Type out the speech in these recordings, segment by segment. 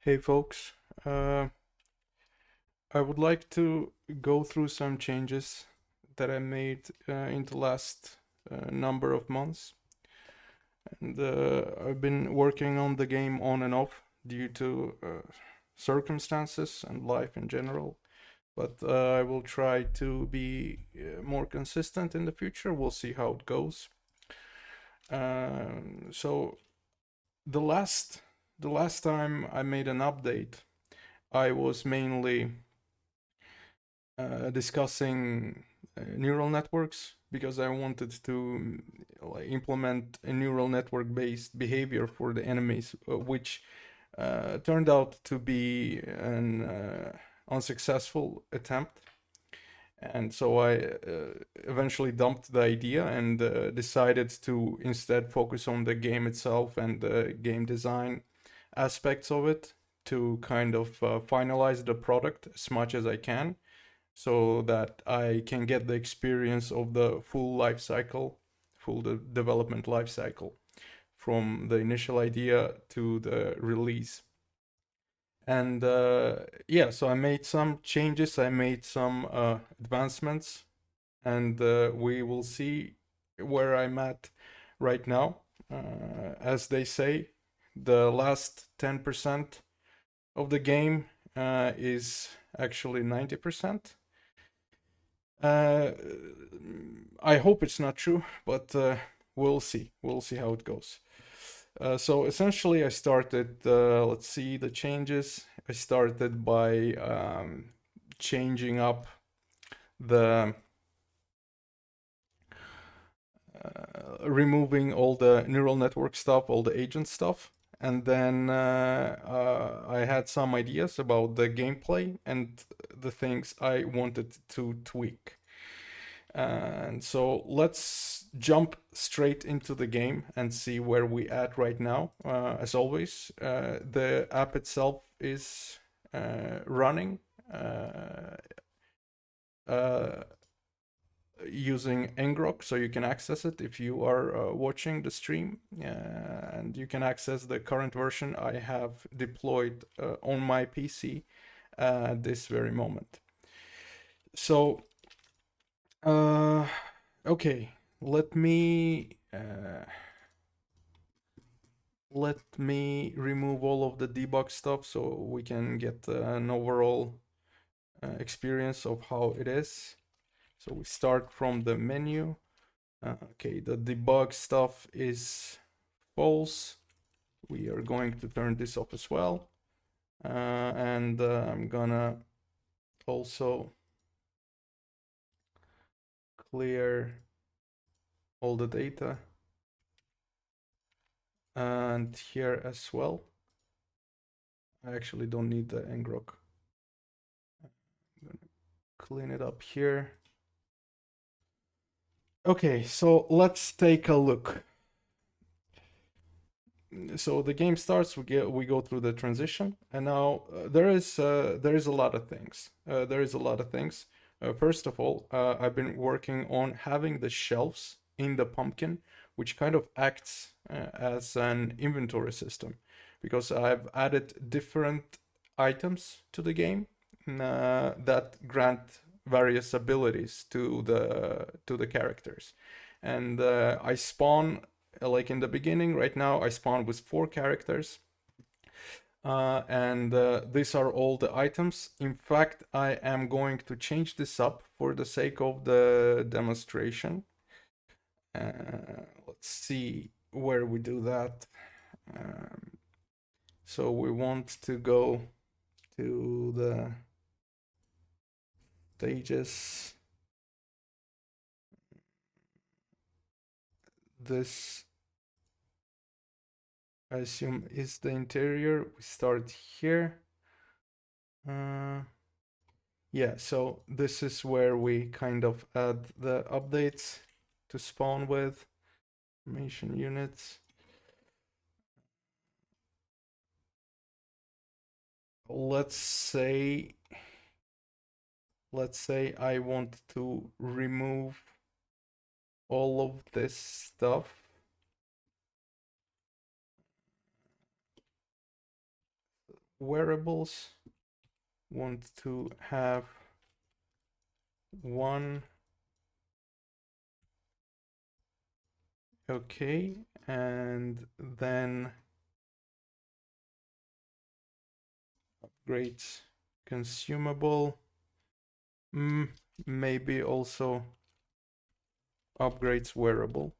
Hey folks, I would like to go through some changes that I made in the last number of months. And I've been working on the game on and off due to circumstances and life in general. But I will try to be more consistent in the future. We'll see how it goes. So the last time I made an update, I was mainly discussing neural networks because I wanted to implement a neural network based behavior for the enemies, which turned out to be an unsuccessful attempt. And so I eventually dumped the idea and decided to instead focus on the game itself and the game design aspects of it to kind of finalize the product as much as I can so that I can get the experience of the full life cycle, development life cycle from the initial idea to the release. And yeah, so I made some changes, I made some advancements, and we will see where I'm at right now. As they say, the last 10% of the game is actually 90%. Uh, I hope it's not true, but we'll see. We'll see how it goes. So essentially, I started, let's see the changes. I started by changing up the removing all the neural network stuff, all the agent stuff. And then I had some ideas about the gameplay and the things I wanted to tweak. And so let's jump straight into the game and see where we at right now. As always, the app itself is running using ngrok, so you can access it if you are watching the stream, and you can access the current version I have deployed on my PC at this very moment. So okay, let me remove all of the debug stuff so we can get an overall experience of how it is. So we start from the menu. Okay, the debug stuff is false. We are going to turn this off as well. And I'm gonna also clear all the data and here as well. I actually don't need the ngrok. I'm gonna clean it up here. Okay, so let's take a look. So the game starts, we go through the transition, and now there is a lot of things. First of all, I've been working on having the shelves in the pumpkin, which kind of acts as an inventory system, because I've added different items to the game that grant various abilities to the characters, and I spawn like in the beginning. Right now I spawn with 4 characters, and these are all the items. In fact, I am going to change this up for the sake of the demonstration. Let's see where we do that. So we want to go to the stages. This, I assume, is the interior. We start here. Yeah, so this is where we kind of add the updates to spawn with information units. Let's say I want to remove all of this stuff. wearables want to have one. Okay, and then upgrades consumable. Maybe also upgrades wearable.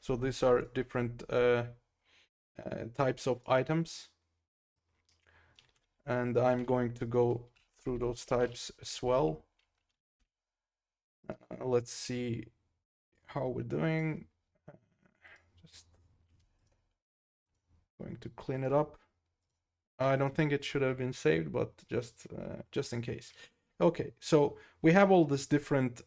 So these are different types of items, and I'm going to go through those types as well. Let's see how we're doing. Just going to clean it up. I don't think it should have been saved, but just in case. Okay, so we have all these different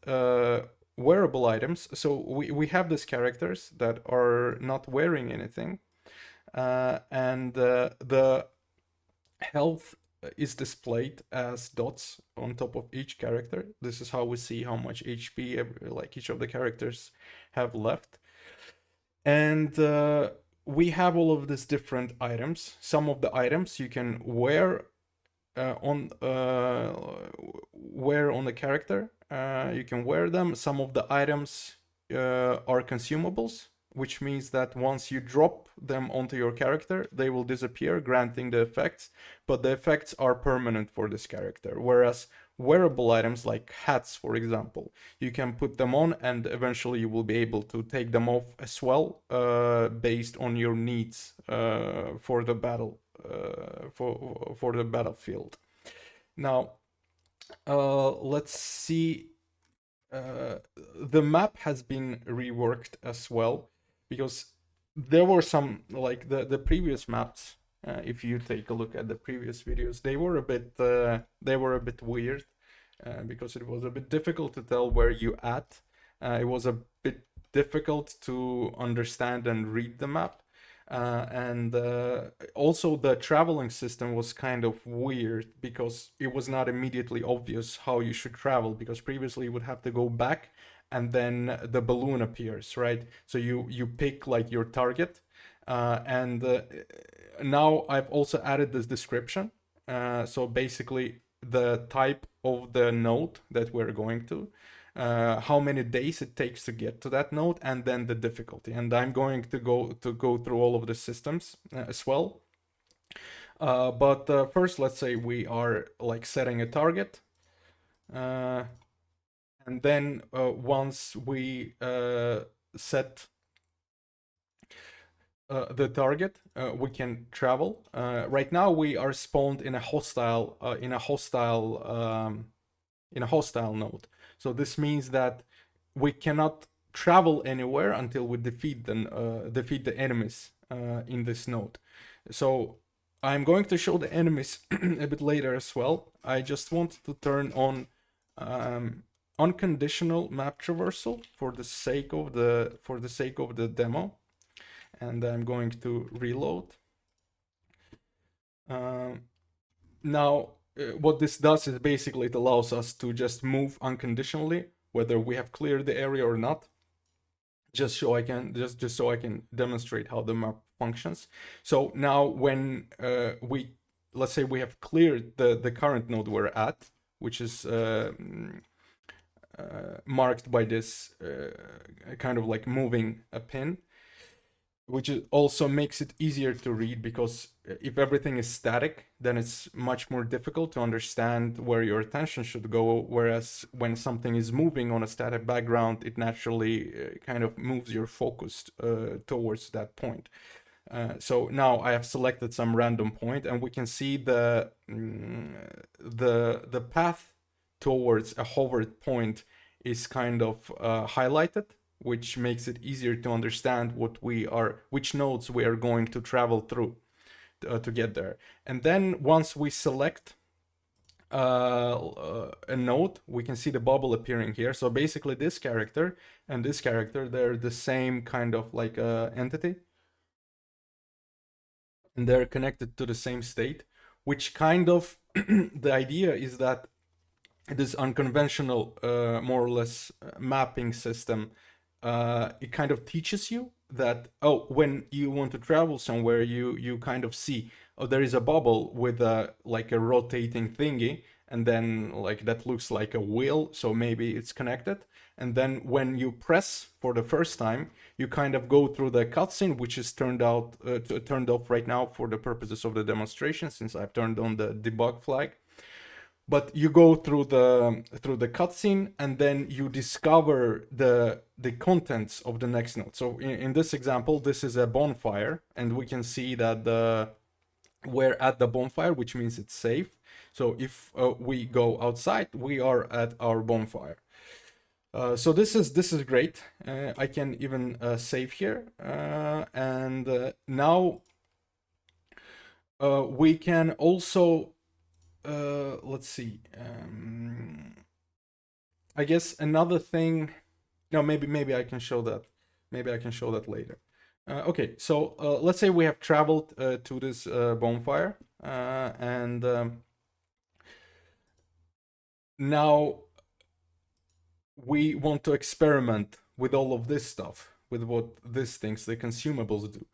wearable items. So we have these characters that are not wearing anything, and the health is displayed as dots on top of each character. This is how we see how much HP like each of the characters have left. And we have all of these different items. Some of the items you can wear on the character. You can wear them. Some of the items are consumables, which means that once you drop them onto your character, they will disappear, granting the effects, but the effects are permanent for this character. Whereas wearable items like hats, for example, you can put them on and eventually you will be able to take them off as well, based on your needs for the battle, for the battlefield. Now, let's see. The map has been reworked as well, because there were some, like the previous maps, if you take a look at the previous videos, they were a bit weird, because it was a bit difficult to tell where you at. It was a bit difficult to understand and read the map. And also the traveling system was kind of weird, because it was not immediately obvious how you should travel, because previously you would have to go back and then the balloon appears, right? So you pick like your target, and now I've also added this description. So basically the type of the node that we're going to, how many days it takes to get to that node, and then the difficulty. And I'm going to go through all of the systems as well. But first, let's say we are like setting a target, and then once we set the target, we can travel. Right now, we are spawned in a hostile node. So this means that we cannot travel anywhere until we defeat the enemies in this node. So I'm going to show the enemies a bit later as well. I just want to turn on unconditional map traversal for the sake of the demo, and I'm going to reload. Now, what this does is basically it allows us to just move unconditionally, whether we have cleared the area or not. Just so I can demonstrate how the map functions. So now when let's say we have cleared the current node we're at, which is marked by this kind of like moving a pin, which also makes it easier to read, because if everything is static, then it's much more difficult to understand where your attention should go, whereas when something is moving on a static background, it naturally kind of moves your focus towards that point. So now I have selected some random point, and we can see the path towards a hovered point is kind of highlighted, which makes it easier to understand which nodes we are going to travel through to get there. And then once we select a node, we can see the bubble appearing here. So basically this character and this character, they're the same kind of like entity, and they're connected to the same state, which kind of the idea is that this unconventional more or less mapping system, it kind of teaches you that, oh, when you want to travel somewhere, you kind of see, oh, there is a bubble with a like a rotating thingy, and then like that looks like a wheel, so maybe it's connected. And then when you press for the first time, you kind of go through the cutscene, which is turned off right now for the purposes of the demonstration, since I've turned on the debug flag. But you go through the cutscene, and then you discover the contents of the next node. So in this example, this is a bonfire, and we can see that we're at the bonfire, which means it's safe. So if we go outside, we are at our bonfire. So this is great. I can even save here, and now we can also let's see. I guess another thing. No, maybe I can show that. Maybe I can show that later. Okay, so let's say we have traveled to this bonfire, and now we want to experiment with all of this stuff, with what these things, the consumables, do.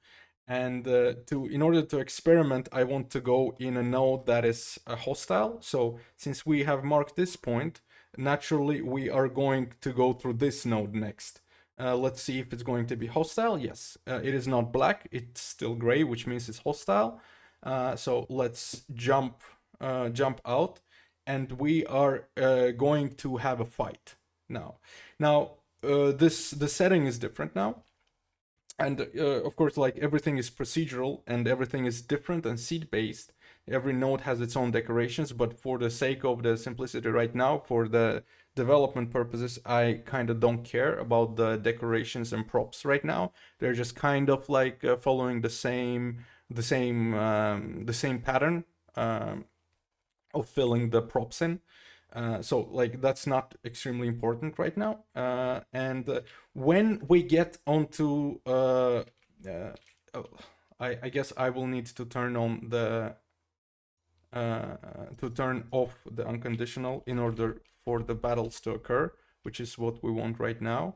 And in order to experiment, I want to go in a node that is hostile. So since we have marked this point, naturally we are going to go through this node next. Let's see if it's going to be hostile. Yes, it is not black, it's still gray, which means it's hostile. So let's jump out, and we are going to have a fight now. The setting is different now. And of course, like, everything is procedural and everything is different and seed based. Every node has its own decorations, but for the sake of the simplicity right now, for the development purposes, I kind of don't care about the decorations and props right now. They're just kind of like following the same pattern of filling the props in. So like, that's not extremely important right now. And when we get onto, I guess I will need to turn on the to turn off the unconditional in order for the battles to occur, which is what we want right now.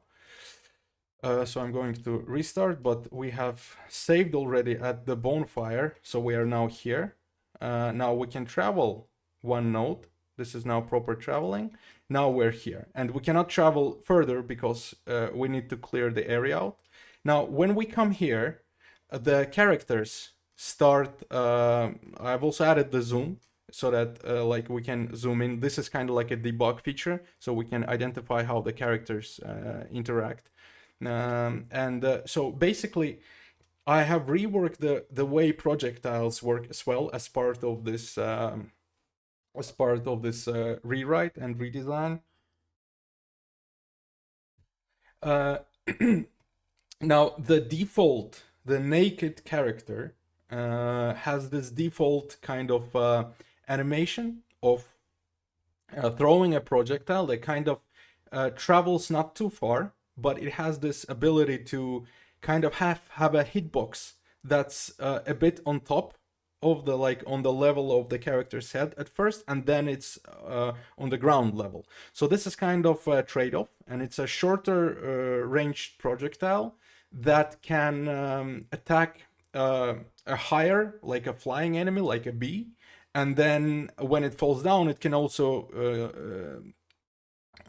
So I'm going to restart, but we have saved already at the bonfire, so we are now here. Now we can travel one node. This is now proper traveling. Now we're here, and we cannot travel further because we need to clear the area out. Now, when we come here, the characters start. I've also added the zoom so that like, we can zoom in. This is kind of like a debug feature, so we can identify how the characters interact. So basically, I have reworked the way projectiles work as well as part of this rewrite and redesign. Now the naked character has this default kind of animation of throwing a projectile that kind of travels not too far, but it has this ability to kind of have a hitbox that's a bit on top of the, like, on the level of the character's head at first, and then it's on the ground level. So this is kind of a trade-off, and it's a shorter ranged projectile that can attack a higher, like a flying enemy, like a bee, and then when it falls down, it can also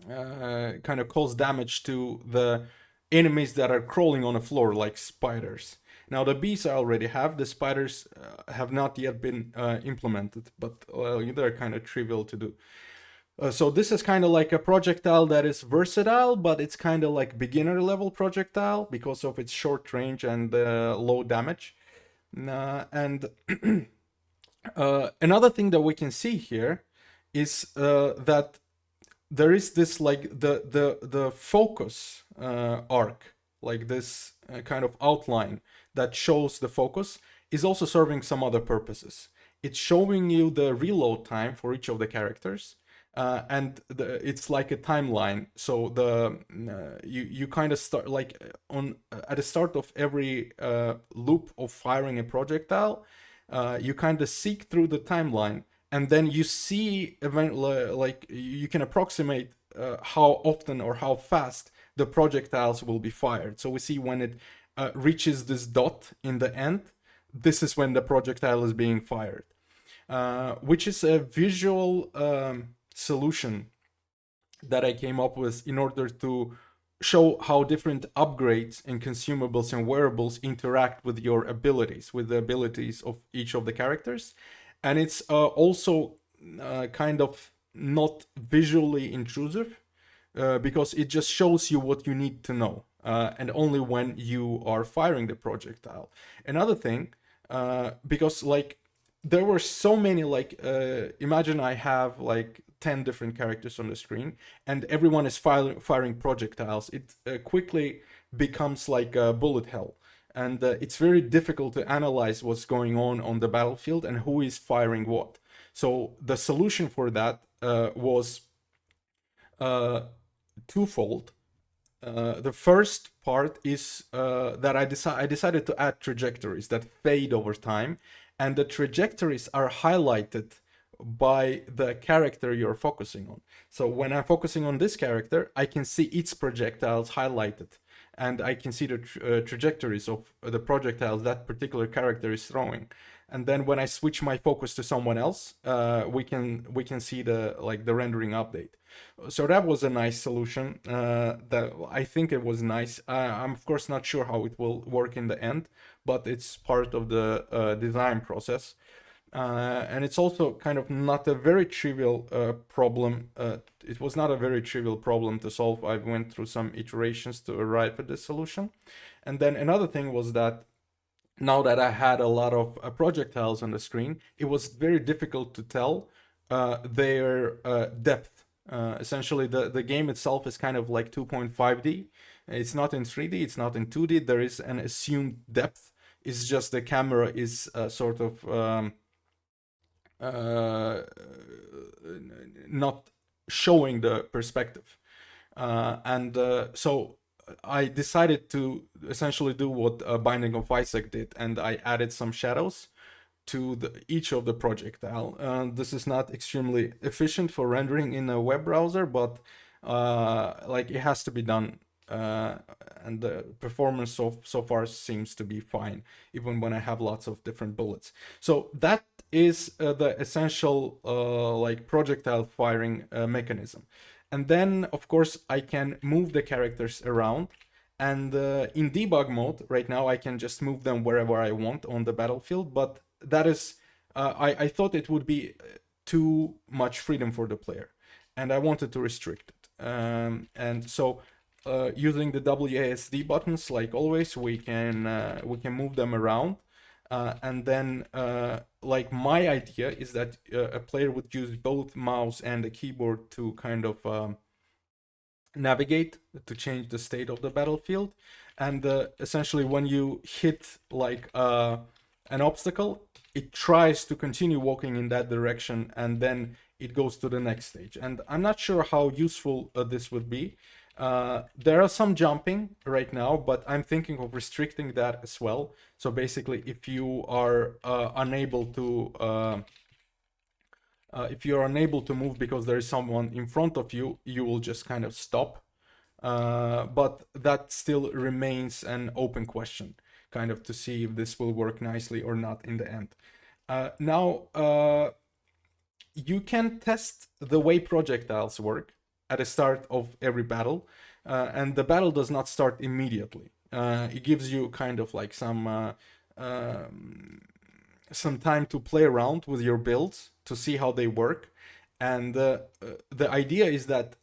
kind of cause damage to the enemies that are crawling on the floor, like spiders. Now, the bees I already have. The spiders have not yet been implemented, but they're kind of trivial to do. So this is kind of like a projectile that is versatile, but it's kind of like beginner level projectile because of its short range and low damage. And another thing that we can see here is that there is this, like, the focus arc, like this kind of outline that shows the focus, is also serving some other purposes. It's showing you the reload time for each of the characters, and it's like a timeline. So you kind of start, like, at the start of every loop of firing a projectile, you kind of seek through the timeline, and then you see like, you can approximate how often or how fast the projectiles will be fired. So we see when it reaches this dot in the end, this is when the projectile is being fired, which is a visual solution that I came up with in order to show how different upgrades and consumables and wearables interact with your abilities, with the abilities of each of the characters. And it's also kind of not visually intrusive, because it just shows you what you need to know, and only when you are firing the projectile. Another thing, because like there were so many, like imagine I have like 10 different characters on the screen and everyone is firing projectiles. It quickly becomes like a bullet hell, and it's very difficult to analyze what's going on the battlefield and who is firing what. So the solution for that was twofold. The first part is that I decided to add trajectories that fade over time, and the trajectories are highlighted by the character you're focusing on. So when I'm focusing on this character, I can see its projectiles highlighted, and I can see the trajectories of the projectiles that particular character is throwing. And then when I switch my focus to someone else, we can see the rendering update. So that was a nice solution. That I think it was nice. I'm of course not sure how it will work in the end, but it's part of the design process. And it's also kind of not a very trivial problem. It was not a very trivial problem to solve. I went through some iterations to arrive at this solution. And then another thing was that now that I had a lot of projectiles on the screen, it was very difficult to tell their depth. Essentially, the game itself is kind of like 2.5D. It's not in 3D, it's not in 2D. There is an assumed depth. It's just the camera is sort of not showing the perspective. So I decided to essentially do what Binding of Isaac did, and I added some shadows to each of the projectile. This is not extremely efficient for rendering in a web browser, but like it has to be done, and the performance so far seems to be fine, even when I have lots of different bullets. So that is the essential like projectile firing mechanism. And then, of course, I can move the characters around. And in debug mode, right now, I can just move them wherever I want on the battlefield. But that is, I thought it would be too much freedom for the player. And I wanted to restrict it. And so using the WASD buttons, like always, we can move them around. And then, like my idea is that a player would use both mouse and a keyboard to kind of navigate, to change the state of the battlefield. And essentially, when you hit like an obstacle, it tries to continue walking in that direction, and then it goes to the next stage. And I'm not sure how useful this would be. There are some jumping right now, but I'm thinking of restricting that as well. So basically, if you are unable to move because there is someone in front of you, you will just kind of stop. But that still remains an open question, kind of to see if this will work nicely or not in the end. Now, you can test the way projectiles work at the start of every battle, and the battle does not start immediately. It gives you kind of like some time to play around with your builds to see how they work. And the idea is that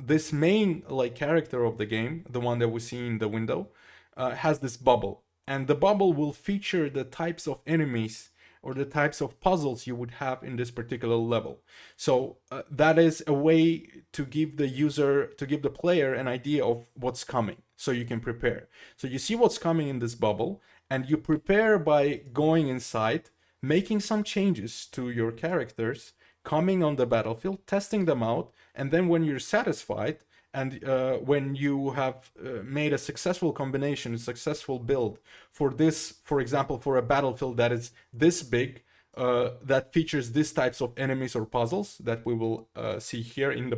this main like character of the game, the one that we see in the window, has this bubble, and the bubble will feature the types of enemies or the types of puzzles you would have in this particular level. So that is a way to give the player an idea of what's coming, so you can prepare. So you see what's coming in this bubble, and you prepare by going inside, making some changes to your characters, coming on the battlefield, testing them out, and then when you're satisfied, and when you have made a successful combination, a successful build for this, for example, for a battlefield that is this big, that features these types of enemies or puzzles that we will see here in the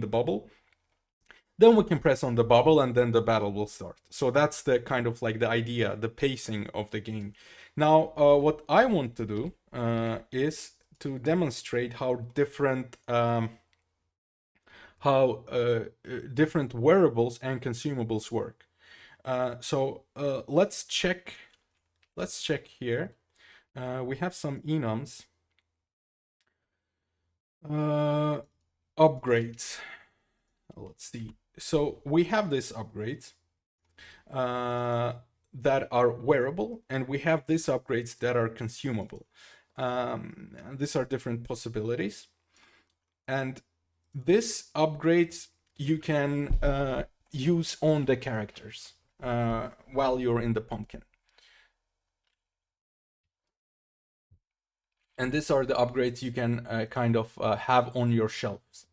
bubble, then we can press on the bubble and then the battle will start. So that's the kind of like the idea, the pacing of the game. Now, what I want to do is to demonstrate how different wearables and consumables work. So let's check. Let's check here. We have some enums. Upgrades. Let's see. So we have these upgrades that are wearable, and we have these upgrades that are consumable. These are different possibilities. And these upgrades you can use on the characters while you're in the pumpkin. And these are the upgrades you can kind of have on your shelves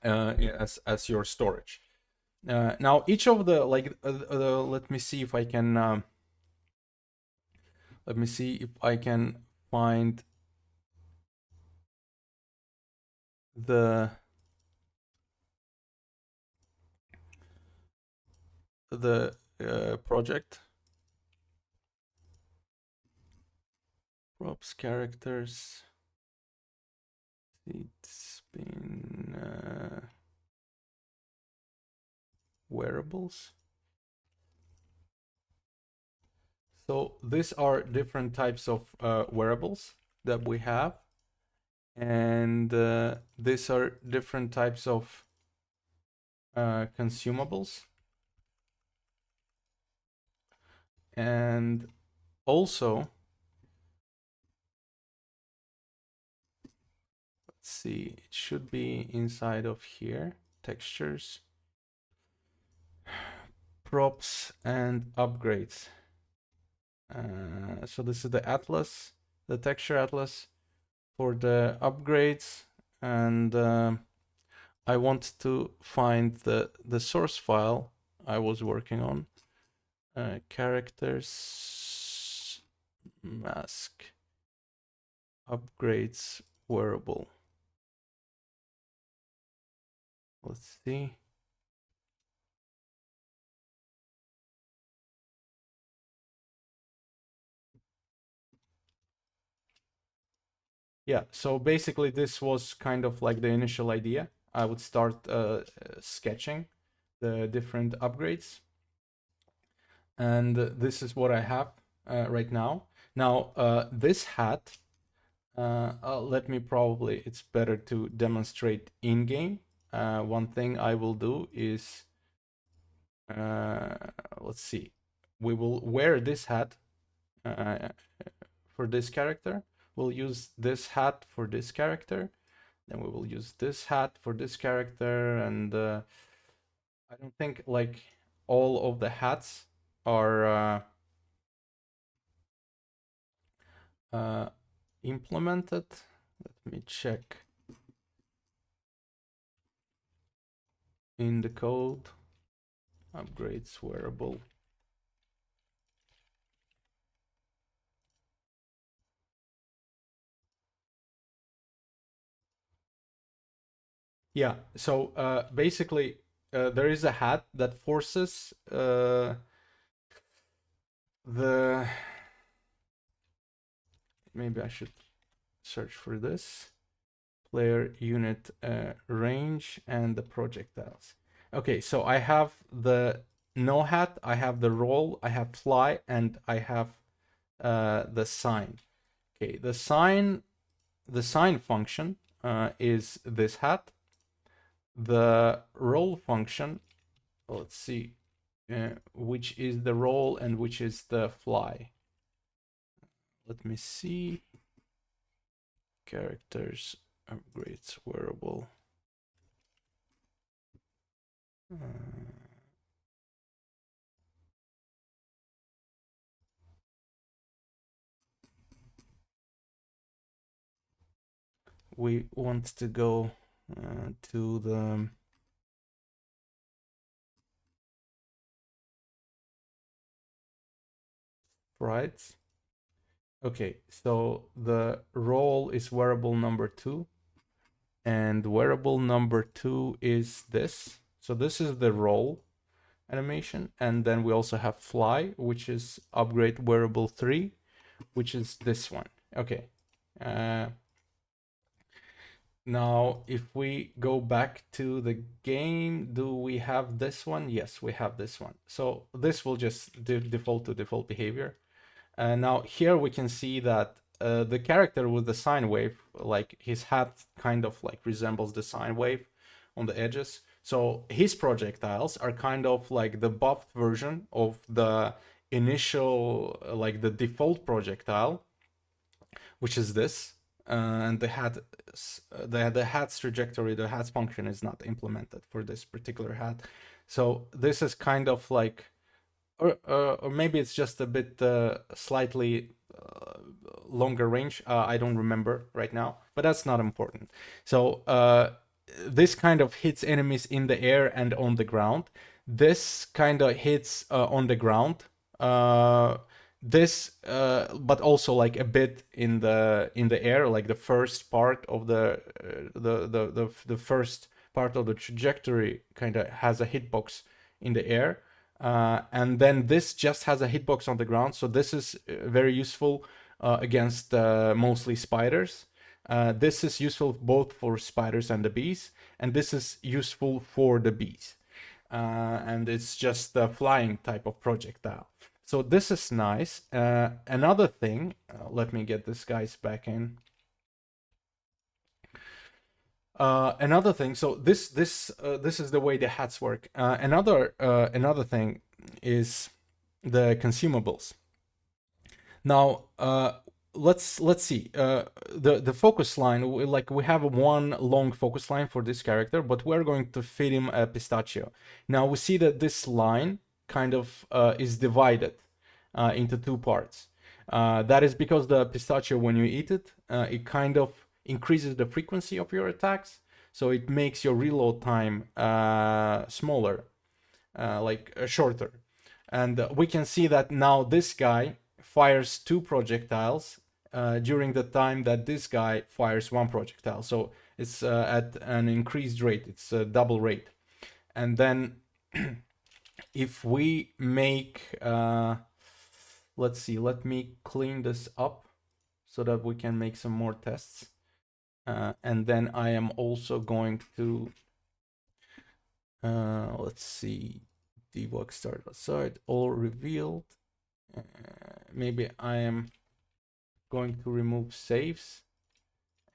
as your storage. Now each of the let me see if I can find the project. Props, characters, it's been wearables. So these are different types of wearables that we have, and these are different types of consumables, and also let's see, it should be inside of here, textures, props and upgrades. So this is the atlas, the texture atlas for the upgrades, and I want to find the source file I was working on. Characters, mask, upgrades, wearable. Let's see. Yeah, so basically this was kind of like the initial idea. I would start sketching the different upgrades. And this is what I have right now. Now, this hat, let me probably, it's better to demonstrate in-game. One thing I will do is, let's see, we will wear this hat for this character. We'll use this hat for this character. Then we will use this hat for this character. And I don't think like all of the hats are implemented. Let me check in the code. Upgrades wearable. Yeah, so basically there is a hat that forces the, maybe I should search for this, player unit range and the projectiles. Okay, so I have the no hat, I have the roll, I have fly, and I have the sign. Okay, the sign function is this hat. The roll function, let's see, which is the roll and which is the fly. Let me see. Characters, upgrades, wearable. We want to go to the sprites. Okay, so the role is wearable number 2, and wearable number 2 is this. So this is the roll animation, and then we also have fly, which is upgrade wearable 3, which is this one. Okay. Now, if we go back to the game, do we have this one? Yes, we have this one. So this will just default to default behavior. Now here we can see that the character with the sine wave, like his hat kind of like resembles the sine wave on the edges. So his projectiles are kind of like the buffed version of the initial, like the default projectile, which is this. And the hat's trajectory, the hat's function is not implemented for this particular hat. So this is kind of like, or maybe it's just a bit slightly longer range. I don't remember right now, but that's not important. So this kind of hits enemies in the air and on the ground. This kind of hits on the ground. This, but also like a bit in the air, like the first part of the first part of the trajectory kind of has a hitbox in the air. And then this just has a hitbox on the ground. So this is very useful against mostly spiders. This is useful both for spiders and the bees, and this is useful for the bees. And it's just a flying type of projectile. So this is nice. Another thing, let me get this guys back in. Another thing, so this is the way the hats work. Another thing is the consumables. Now let's see. The focus line, we have one long focus line for this character, but we're going to feed him a pistachio. Now we see that this line kind of is divided into two parts. That is because the pistachio, when you eat it, it kind of increases the frequency of your attacks, so it makes your reload time smaller, shorter. And we can see that now this guy fires 2 projectiles during the time that this guy fires 1 projectile. So it's at an increased rate, it's a double rate. And then if we make, let's see, let me clean this up so that we can make some more tests. And then I am also going to, let's see, debug start aside, all revealed. Maybe I am going to remove saves,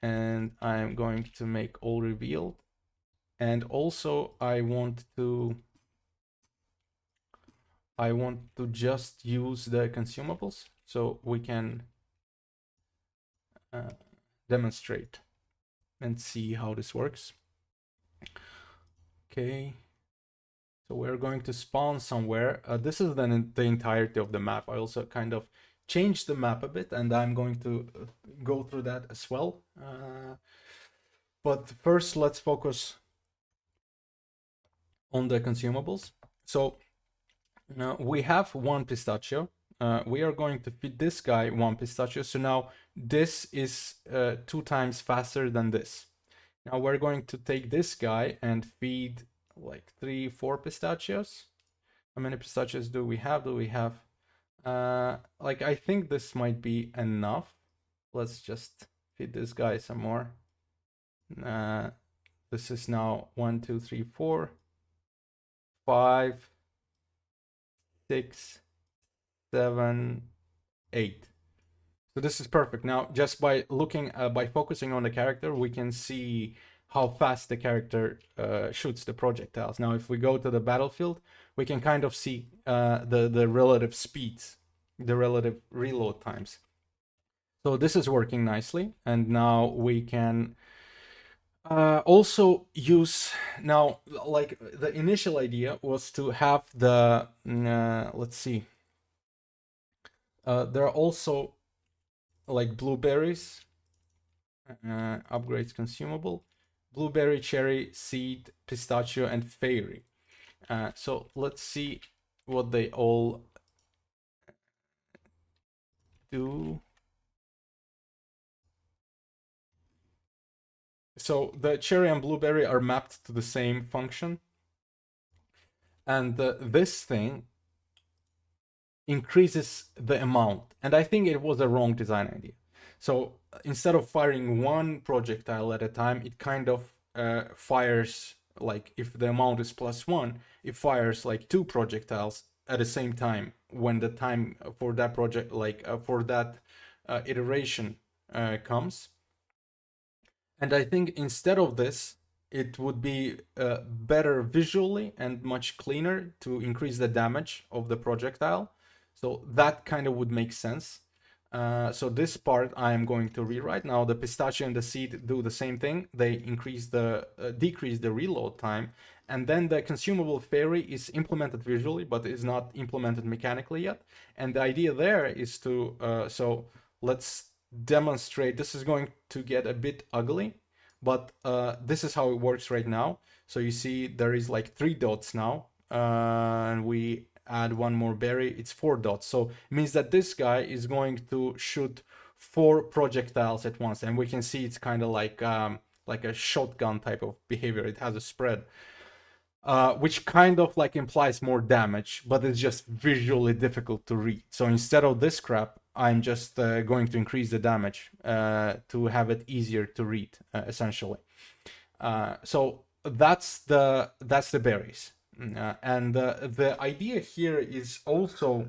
and I am going to make all revealed. And also I want to just use the consumables so we can demonstrate and see how this works. Okay, so we're going to spawn somewhere. This is then the entirety of the map. I also kind of changed the map a bit, and I'm going to go through that as well. But first, let's focus on the consumables. So we have 1 pistachio. We are going to feed this guy 1 pistachio. So now this is 2 times faster than this. Now we're going to take this guy and feed like 3-4 pistachios. How many pistachios do we have? Like, I think this might be enough. Let's just feed this guy some more. This is now 1, 2, 3, 4, 5, 6, 7, 8. So this is perfect. Now, just by looking, by focusing on the character, we can see how fast the character shoots the projectiles. Now, if we go to the battlefield, we can kind of see the relative speeds, the relative reload times. So this is working nicely. And now we can also use, now, like the initial idea was to have the, let's see, there are also like blueberries, upgrades consumable, blueberry, cherry, seed, pistachio, and fairy. So let's see what they all do. So the cherry and blueberry are mapped to the same function. and this thing increases the amount. And I think it was a wrong design idea. So instead of firing one projectile at a time, it kind of fires, like if the amount is +1, it fires like two projectiles at the same time when the time for that project, like for that iteration comes. And I think instead of this, it would be better visually and much cleaner to increase the damage of the projectile. So that kind of would make sense. So this part I am going to rewrite. Now the pistachio and the seed do the same thing. They decrease the reload time. And then the consumable fairy is implemented visually, but is not implemented mechanically yet. And the idea there is to, so let's demonstrate. This is going to get a bit ugly, but this is how it works right now. So you see there is like 3 dots now, and we add one more berry, it's 4 dots. So it means that this guy is going to shoot 4 projectiles at once, and we can see it's kind of like a shotgun type of behavior. It has a spread. Which kind of like implies more damage, but it's just visually difficult to read. So instead of this crap, I'm just going to increase the damage to have it easier to read, essentially. So that's the berries, and the idea here is also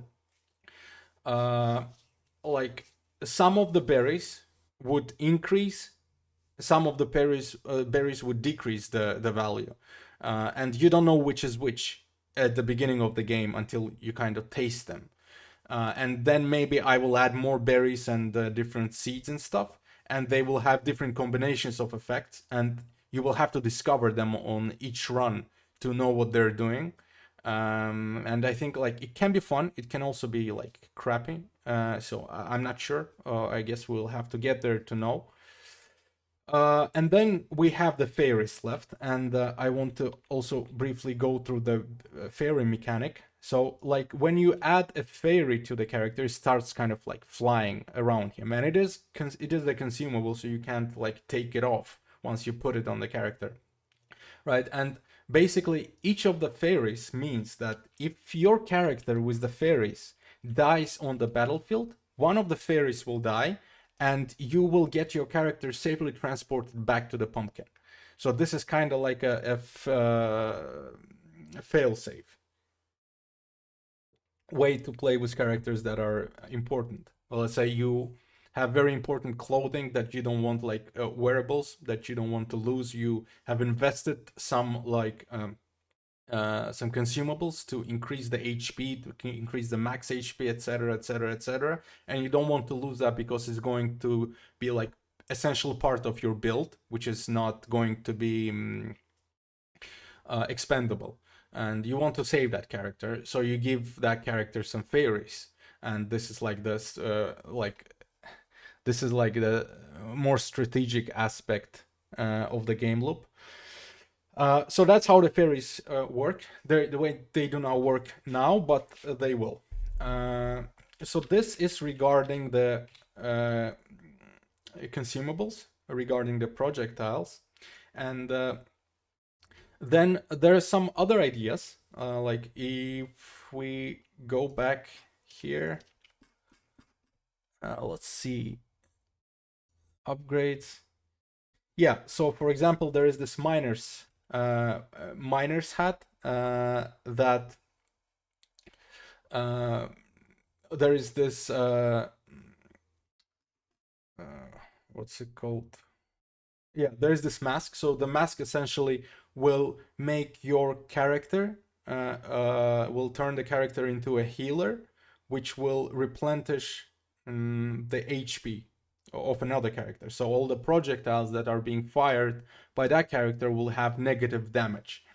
like some of the berries would increase, some of the berries would decrease the value. And you don't know which is which at the beginning of the game until you kind of taste them. And then maybe I will add more berries and different seeds and stuff, and they will have different combinations of effects, and you will have to discover them on each run to know what they're doing. And I think like it can be fun. It can also be like crappy. So I'm not sure. I guess we'll have to get there to know. And then we have the fairies left, and I want to also briefly go through the fairy mechanic. So, like when you add a fairy to the character, it starts kind of like flying around him, and it is a consumable, so you can't like take it off once you put it on the character, right? And basically, each of the fairies means that if your character with the fairies dies on the battlefield, one of the fairies will die, and you will get your character safely transported back to the pumpkin. So this is kind of like a fail-safe way to play with characters that are important. Well, let's say you have very important clothing that you don't want, like wearables that you don't want to lose. You have invested some like some consumables to increase the HP, to increase the max HP, etc., etc., etc., and you don't want to lose that because it's going to be like essential part of your build, which is not going to be expendable, and you want to save that character, so you give that character some fairies, and this is like this this is like the more strategic aspect of the game loop. So that's how the fairies work. The way they do not work now, but they will. So this is regarding the consumables, regarding the projectiles. And then there are some other ideas. Like if we go back here, let's see, upgrades. Yeah, so for example, there is this miner's hat that there is this what's it called? Yeah, there is this mask. So the mask essentially will make your character will turn the character into a healer, which will replenish the HP of another character. So all the projectiles that are being fired by that character will have negative damage.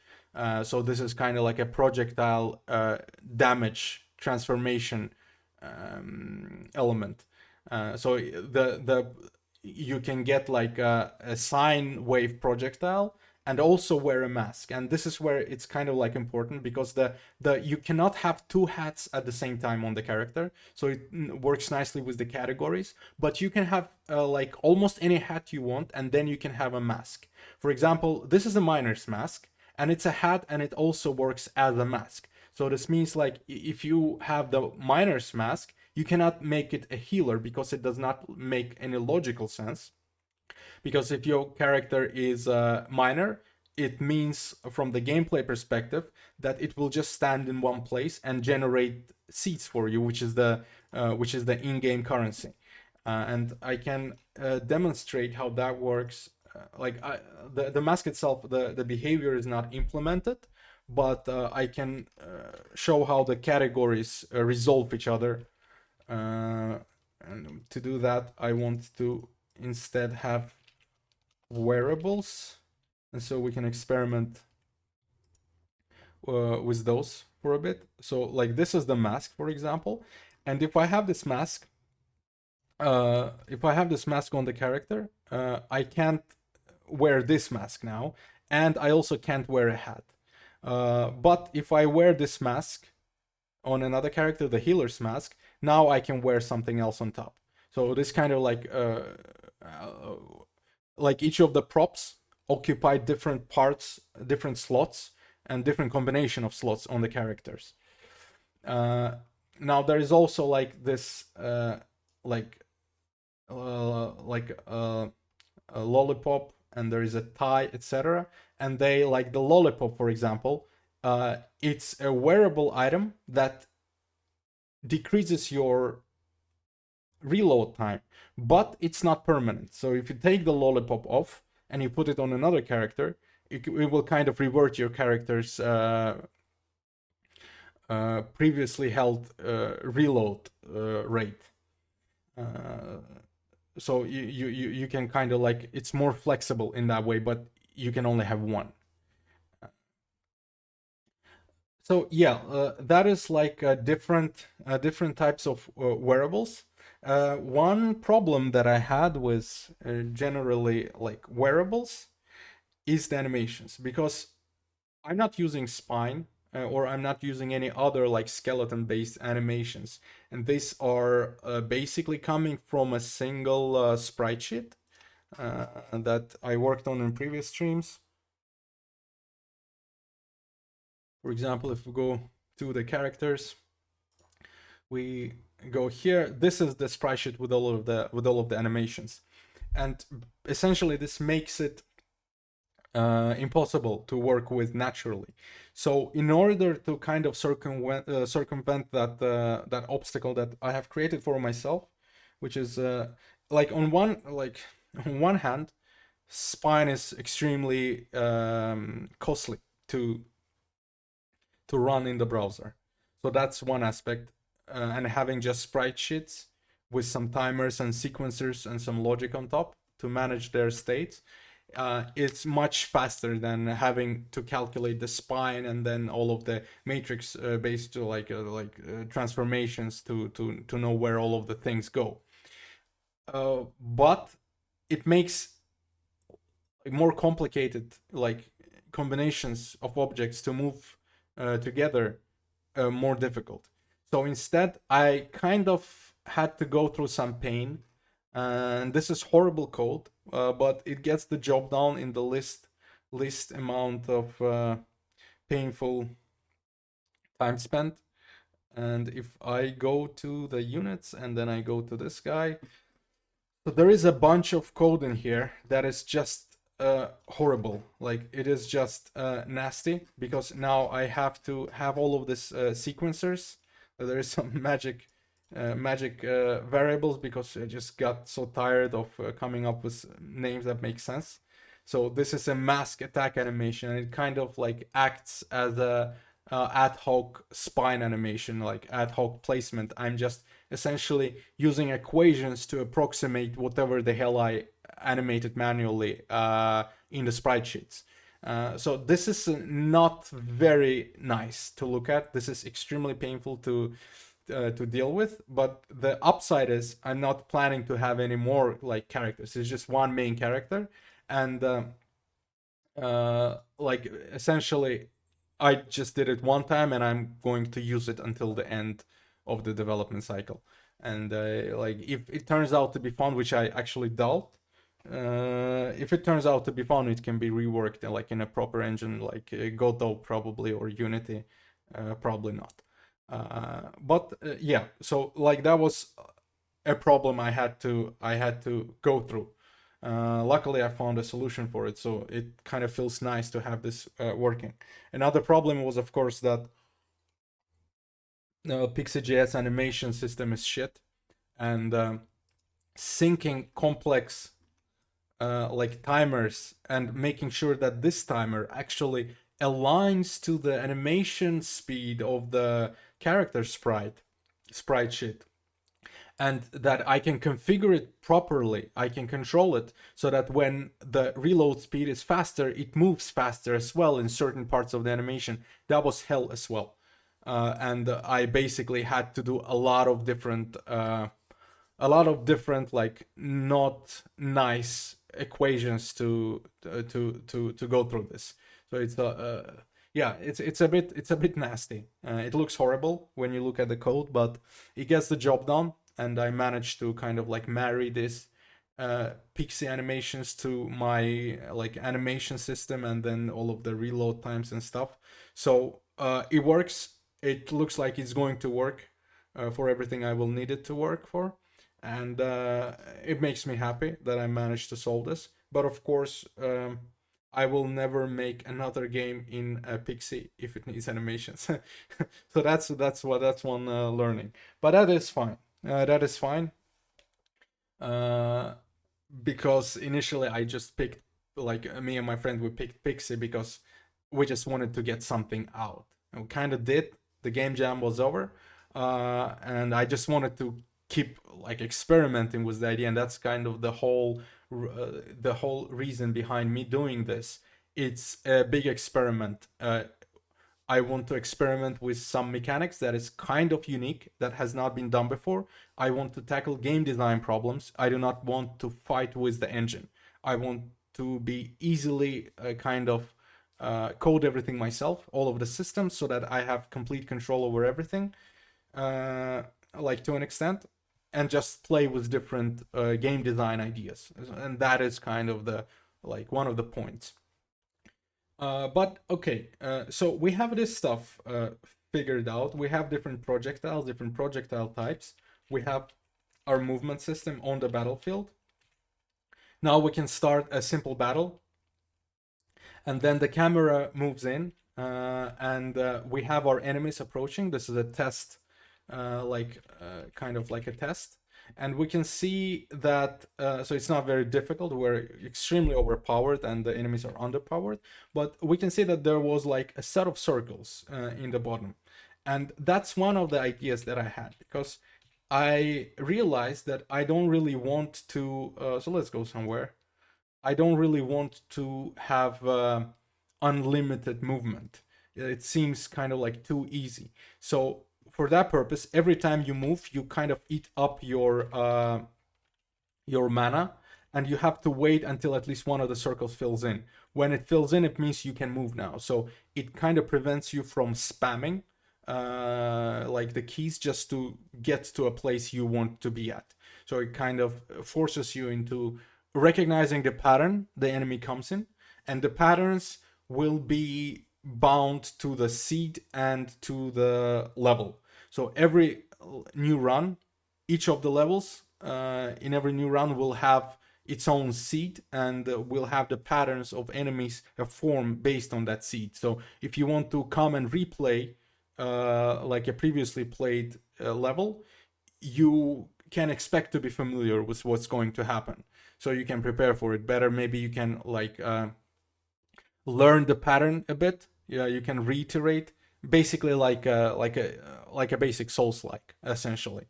So this is kind of like a projectile damage transformation element. So the you can get like a sine wave projectile and also wear a mask, and this is where it's kind of like important because the you cannot have two hats at the same time on the character, so it works nicely with the categories, but you can have like almost any hat you want, and then you can have a mask. For example, this is a miner's mask, and it's a hat, and it also works as a mask. So this means like if you have the miner's mask, you cannot make it a healer because it does not make any logical sense. Because if your character is a miner, it means from the gameplay perspective that it will just stand in one place and generate seeds for you, which is the in-game currency. And I can demonstrate how that works. The mask itself, the behavior is not implemented, but I can show how the categories resolve each other. And to do that, I want to instead have wearables, and so we can experiment with those for a bit. So like this is the mask, for example, and if I have this mask, on the character, I can't wear this mask now, and I also can't wear a hat. But if I wear this mask on another character, the healer's mask, now I can wear something else on top. So this kind of like each of the props occupy different parts, different slots, and different combination of slots on the characters. Now there is also like this a lollipop, and there is a tie, etc. And they, like the lollipop, for example, it's a wearable item that decreases your reload time, but it's not permanent. So if you take the lollipop off and you put it on another character, it will kind of revert your character's previously held reload rate. So you can kind of like, it's more flexible in that way, but you can only have one. So yeah, that is like different types of wearables. One problem that I had with generally like wearables is the animations, because I'm not using spine or I'm not using any other like skeleton based animations, and these are basically coming from a single sprite sheet that I worked on in previous streams. For example, if we go to the characters, we go here. This is the sprite sheet with all of the animations, and essentially this makes it impossible to work with naturally. So in order to kind of circumvent that obstacle that I have created for myself, which is like on one hand, spine is extremely costly to run in the browser. So that's one aspect. And having just sprite sheets with some timers and sequencers and some logic on top to manage their states, it's much faster than having to calculate the spine and then all of the matrix based transformations to know where all of the things go. But it makes more complicated like combinations of objects to move together more difficult. So instead, I kind of had to go through some pain, and this is horrible code, but it gets the job done in the least amount of painful time spent. And if I go to the units and then I go to this guy, so there is a bunch of code in here that is just horrible. Like it is just nasty, because now I have to have all of this sequencers. There is some magic variables, because I just got so tired of coming up with names that make sense. So this is a mask attack animation, and it kind of like acts as a ad hoc spine animation, like ad hoc placement. I'm just essentially using equations to approximate whatever the hell I animated manually in the sprite sheets. So this is not very nice to look at. This is extremely painful to deal with. But the upside is I'm not planning to have any more like characters. It's just one main character, and like essentially I just did it one time, and I'm going to use it until the end of the development cycle. And like if it turns out to be fun, which I actually doubt, If it turns out to be fun, it can be reworked like in a proper engine like Godot probably, or Unity. Probably not. But yeah, so like that was a problem I had to go through. Luckily, I found a solution for it, so it kind of feels nice to have this working. Another problem was, of course, that PixiJS animation system is shit, and syncing complex like timers and making sure that this timer actually aligns to the animation speed of the character sprite sheet, and that I can configure it properly. I can control it so that when the reload speed is faster, it moves faster as well in certain parts of the animation. That was hell as well. And I basically had to do a lot of different like not nice equations to go through this. So it's yeah, it's a bit nasty. It looks horrible when you look at the code, but it gets the job done. And I managed to kind of like marry this pixie animations to my like animation system, and then all of the reload times and stuff. So it works. It looks like it's going to work for everything I will need it to work for, and it makes me happy that I managed to solve this. But of course, I will never make another game in Pixie if it needs animations. So that's one learning. But that is fine. That is fine. Uh, because initially I just picked, like me and my friend, we picked Pixie because we just wanted to get something out. And we kind of did. The game jam was over, and I just wanted to keep like experimenting with the idea, and that's kind of the whole reason behind me doing this. It's a big experiment. I want to experiment with some mechanics that is kind of unique, that has not been done before. I want to tackle game design problems. I do not want to fight with the engine. I want to be easily kind of code everything myself, all of the systems, so that I have complete control over everything, uh, like to an extent, and just play with different game design ideas. And that is kind of the like one of the points. But okay, so we have this stuff figured out. We have different projectiles, different projectile types. We have our movement system on the battlefield. Now we can start a simple battle, and then the camera moves in, and we have our enemies approaching. This is a test, kind of like a test. And we can see that, so it's not very difficult. We're extremely overpowered and the enemies are underpowered. But we can see that there was like a set of circles in the bottom. And that's one of the ideas that I had, because I realized that I don't really want to. So let's go somewhere. I don't really want to have unlimited movement. It seems kind of like too easy. So for that purpose, every time you move, you kind of eat up your mana, and you have to wait until at least one of the circles fills in. When it fills in, it means you can move now. So it kind of prevents you from spamming like the keys just to get to a place you want to be at. So it kind of forces you into recognizing the pattern the enemy comes in, and the patterns will be bound to the seed and to the level. So every new run, each of the levels in every new run will have its own seed, and will have the patterns of enemies form based on that seed. So if you want to come and replay like a previously played level, you can expect to be familiar with what's going to happen, so you can prepare for it better. Maybe you can like learn the pattern a bit. Yeah, you can reiterate, basically like a basic Souls like, essentially.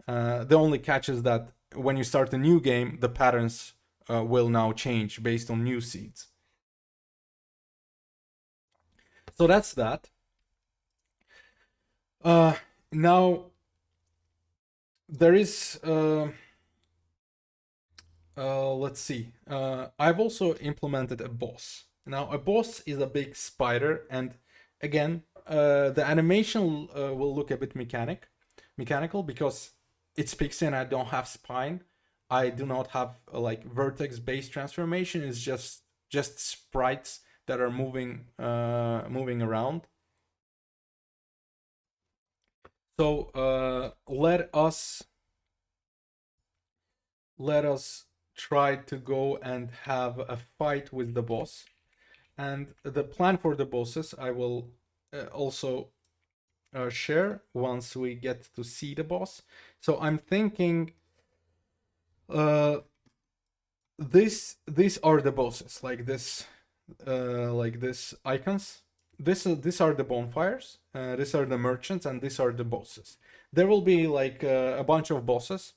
The only catch is that when you start a new game, the patterns will now change based on new seeds. So that's that. Uh, Now there is let's see. I've also implemented a boss. Now, a boss is a big spider, and again, the animation will look a bit mechanical because it's pixie and I don't have spine. I do not have like vertex-based transformation. It's just sprites that are moving around. So let us try to go and have a fight with the boss. And the plan for the bosses I will also share once we get to see the boss. So I'm thinking uh, these are the bosses, like this icons. These are the bonfires. These are the merchants, and these are the bosses. There will be like a bunch of bosses.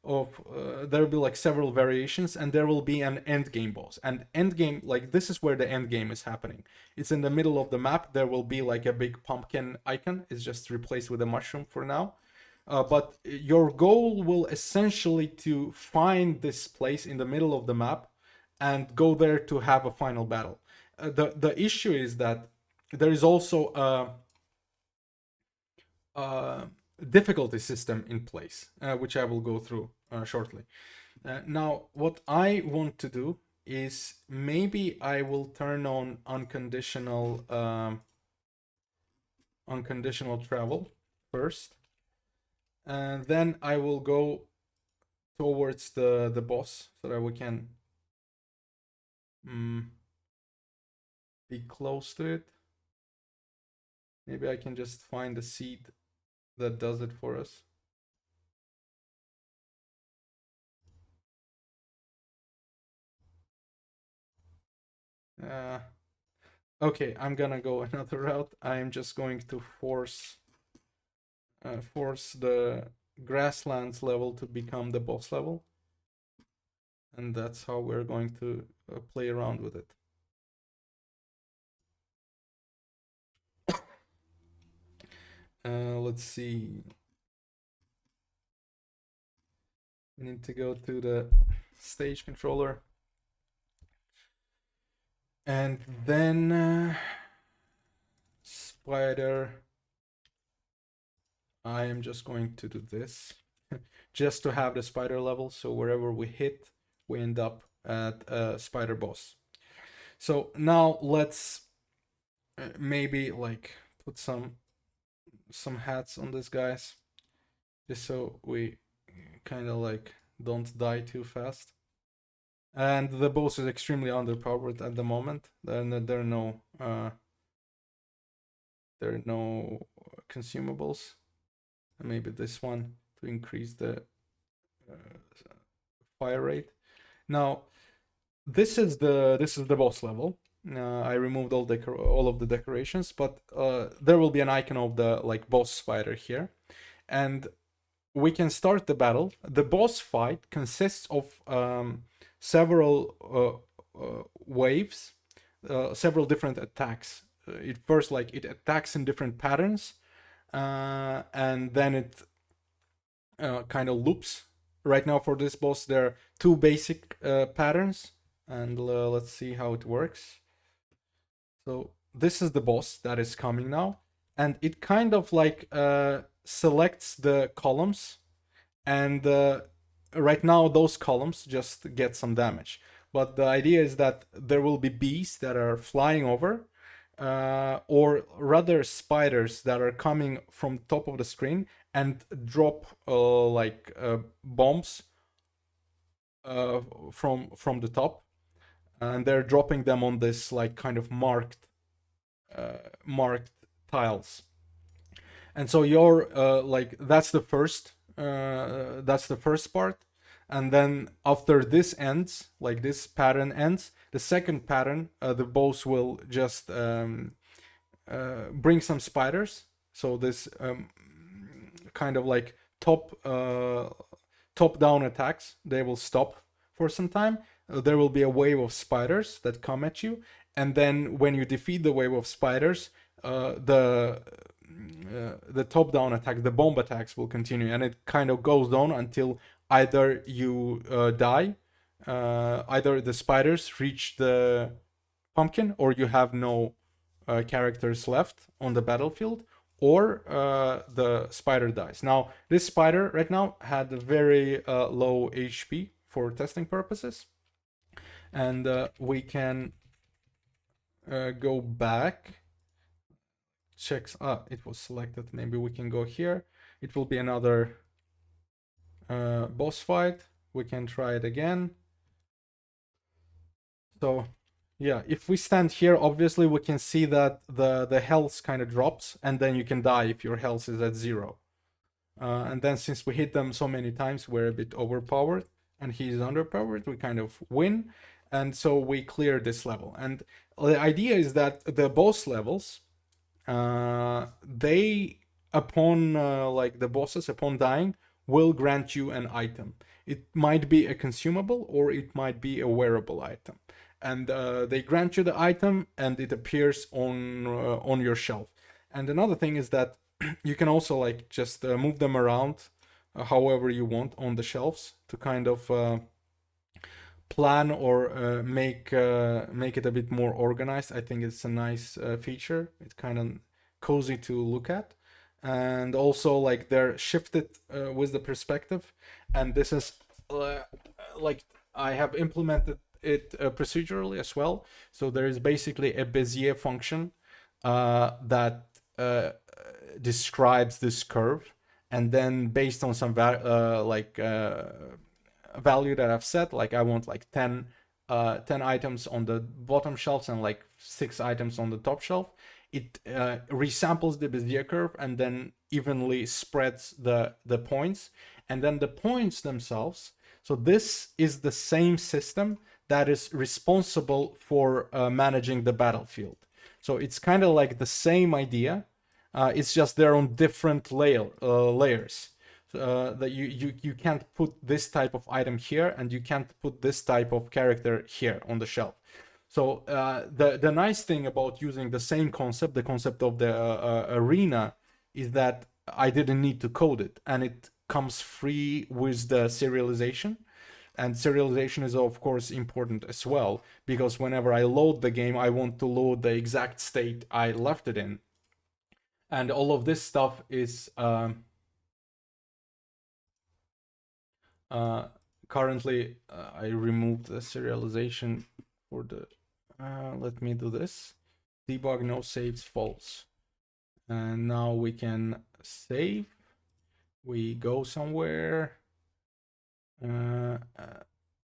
There will be like several variations, and there will be an end game boss. And end game, like this is where the end game is happening. It's in the middle of the map. There will be like a big pumpkin icon. It's just replaced with a mushroom for now. But your goal will essentially to find this place in the middle of the map and go there to have a final battle. The issue is that there is also a difficulty system in place, which I will go through shortly. Now, what I want to do is maybe I will turn on unconditional travel first, and then I will go towards the boss so that we can be close to it. Maybe I can just find the seed that does it for us. Okay, I'm gonna go another route. I'm just going to force the grasslands level to become the boss level, and that's how we're going to play around with it. Let's see. We need to go to the stage controller, and then spider. I am just going to do this just to have the spider level, so wherever we hit, we end up at a spider boss. So now let's maybe like put some hats on these guys, just so we kind of like don't die too fast. And the boss is extremely underpowered at the moment. There are no consumables. And maybe this one to increase the fire rate. Now, this is the boss level. I removed all of the decorations, but there will be an icon of the like boss spider here, and we can start the battle. The boss fight consists of several waves, several different attacks. It first it attacks in different patterns, and then it kind of loops. Right now for this boss, there are two basic patterns, and let's see how it works. So this is the boss that is coming now, and it kind of like selects the columns, and right now those columns just get some damage. But the idea is that there will be bees that are flying over, or rather spiders that are coming from top of the screen and drop bombs from the top, and they're dropping them on this like kind of marked tiles. And so you're that's the first part, and then after this ends, like this pattern ends, the second pattern, the boss will just bring some spiders. So this kind of like top down attacks, they will stop for some time. There will be a wave of spiders that come at you, and then when you defeat the wave of spiders, the top down attack, the bomb attacks will continue, and it kind of goes on until either you die, either the spiders reach the pumpkin, or you have no characters left on the battlefield, or the spider dies. Now, this spider right now had a very low HP, for testing purposes. And we can go back, checks, it was selected. Maybe we can go here. It will be another boss fight. We can try it again. So yeah, if we stand here, obviously we can see that the health kind of drops, and then you can die if your health is at 0. And then since we hit them so many times, we're a bit overpowered, and he's underpowered, we kind of win. And so we clear this level. And the idea is that the boss levels, they, upon like the bosses, upon dying, will grant you an item. It might be a consumable or it might be a wearable item. And they grant you the item and it appears on your shelf. And another thing is that you can also like just move them around however you want on the shelves to kind of plan or make it a bit more organized. I think it's a nice feature. It's kind of cozy to look at, and also like they're shifted with the perspective. And this is like I have implemented it procedurally as well. So there is basically a Bezier function that describes this curve, and then based on some value that I've set, like I want like 10 items on the bottom shelves and like 6 items on the top shelf, it resamples the Bezier curve and then evenly spreads the points, and then the points themselves. So this is the same system that is responsible for managing the battlefield. So it's kind of like the same idea. It's just they're on different layers. That you can't put this type of item here, and you can't put this type of character here on the shelf. So the nice thing about using the same concept, the concept of the arena, is that I didn't need to code it, and it comes free with the serialization. And serialization is of course important as well, because whenever I load the game, I want to load the exact state I left it in. And all of this stuff is currently I removed the serialization for the let me do this. Debug no saves false. And now we can save. We go somewhere. Oh,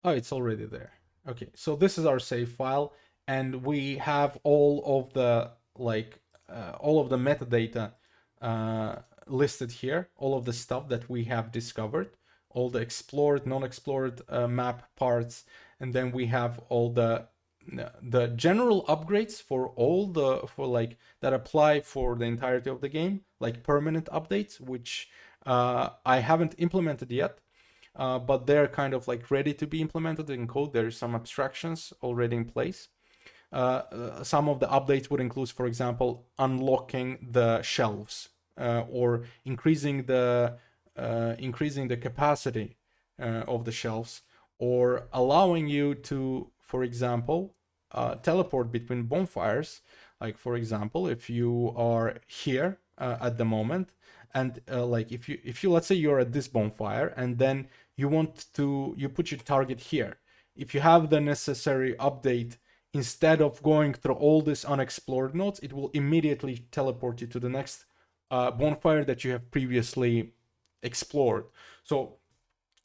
it's already there. Okay, so this is our save file, and we have all of the all of the metadata listed here, all of the stuff that we have discovered, all the explored, non-explored map parts, and then we have all the general upgrades for all the that apply for the entirety of the game, like permanent updates, which I haven't implemented yet. But they're kind of like ready to be implemented in code. There's some abstractions already in place. Some of the updates would include, for example, unlocking the shelves or increasing the capacity of the shelves, or allowing you to, for example, teleport between bonfires. Like for example, if you are here at the moment, and like if you let's say you're at this bonfire, and then you put your target here. If you have the necessary update, instead of going through all these unexplored nodes, it will immediately teleport you to the next bonfire that you have previously explored. So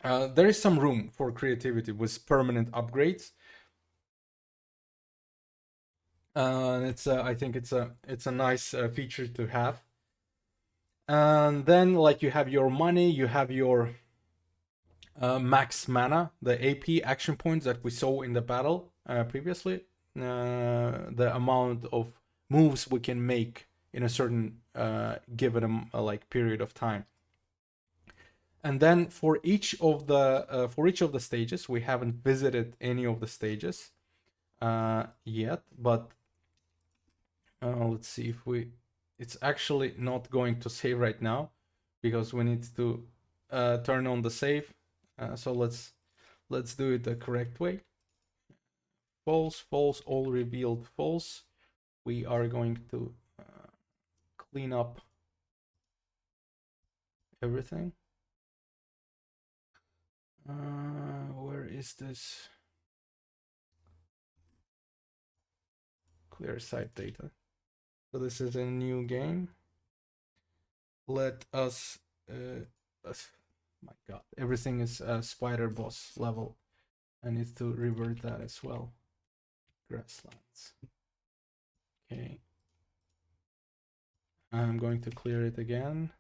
there is some room for creativity with permanent upgrades. I think it's a nice feature to have. And then like you have your money, you have your max mana, the AP action points that we saw in the battle previously, the amount of moves we can make in a certain given like period of time. And then for each of the stages, we haven't visited any of the stages yet, but let's see if it's actually not going to save right now, because we need to turn on the save. So let's do it the correct way. False, false, all revealed false. We are going to clean up everything. Where Where is this? Clear site data. So this is a new game. Let us, my God, everything is spider boss level. I need to revert that as well. Grasslands. Okay. I'm going to clear it again.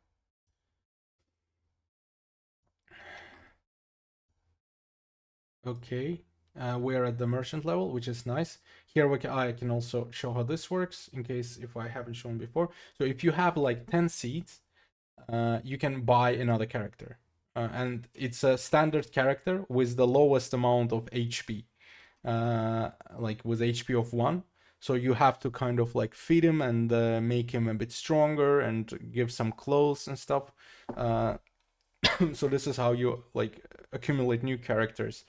Okay. We're at the merchant level, which is nice. Here I can also show how this works in case if I haven't shown before. So if you have like 10 seeds, you can buy another character. And it's a standard character with the lowest amount of HP, like with HP of 1. So you have to kind of like feed him and make him a bit stronger and give some clothes and stuff. So this is how you like accumulate new characters.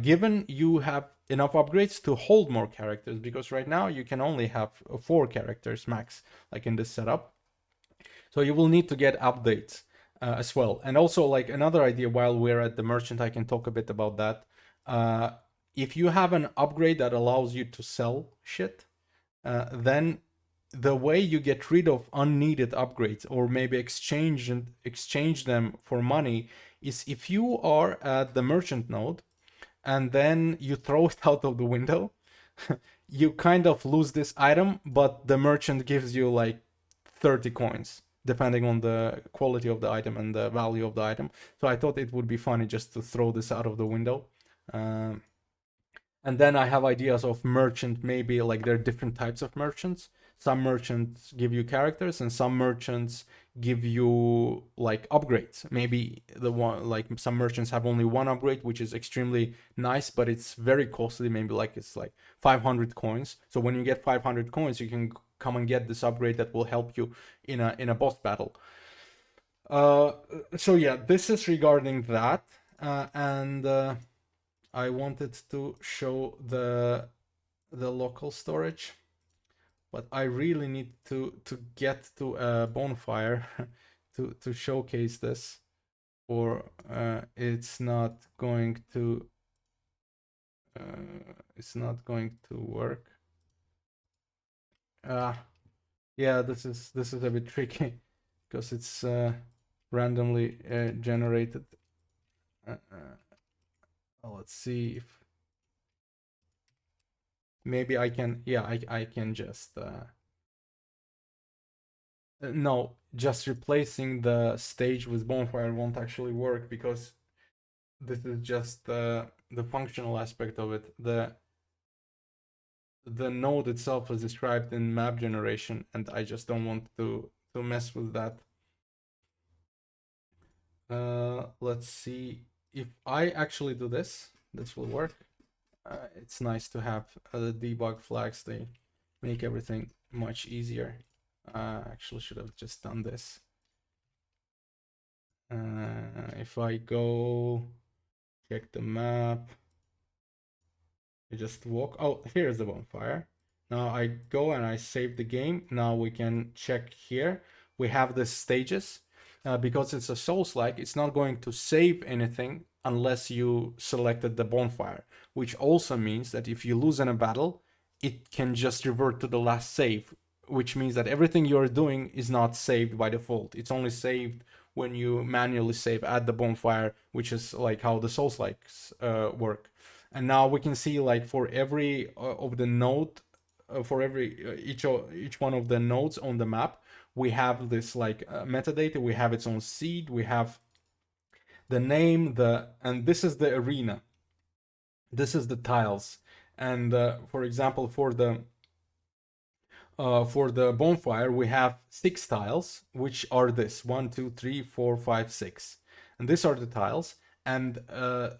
Given you have enough upgrades to hold more characters, because right now you can only have 4 characters max, like in this setup. So you will need to get updates as well. And also, like another idea, while we're at the merchant, I can talk a bit about that. If you have an upgrade that allows you to sell shit, then the way you get rid of unneeded upgrades or maybe exchange them for money is if you are at the merchant node and then you throw it out of the window, you kind of lose this item, but the merchant gives you like 30 coins, depending on the quality of the item and the value of the item. So I thought it would be funny just to throw this out of the window. And then I have ideas of merchant, maybe like there are different types of merchants. Some merchants give you characters and some merchants give you like upgrades. Maybe the one, like some merchants have only one upgrade, which is extremely nice, but it's very costly. Maybe like it's like 500 coins. So when you get 500 coins, you can come and get this upgrade that will help you in a boss battle. So yeah, this is regarding that. And I wanted to show the local storage, but I really need to get to a bonfire to showcase this, or it's not going to work. Yeah, this is a bit tricky because it's randomly generated. Let's see if maybe I can. Yeah, I can just. No, just replacing the stage with bonfire won't actually work because this is just the functional aspect of it. The node itself is described in map generation, and I just don't want to mess with that. Let's see if I actually do this. This will work. It's nice to have the debug flags. They make everything much easier. Actually should have just done this. If I go check the map, I just walk. Oh, here's the bonfire. Now I go and I save the game. Now we can check here. We have the stages. Because it's a Souls-like, it's not going to save anything unless you selected the bonfire, which also means that if you lose in a battle, it can just revert to the last save, which means that everything you're doing is not saved by default. It's only saved when you manually save at the bonfire, which is like how the Souls-likes work. And now we can see like for every of the node, for every each one of the nodes on the map, we have this like metadata. We have its own seed. We have the name, and this is the arena. This is the tiles. And for example, for the bonfire, we have 6 tiles, which are this 1, 2, 3, 4, 5, 6, and these are the tiles. And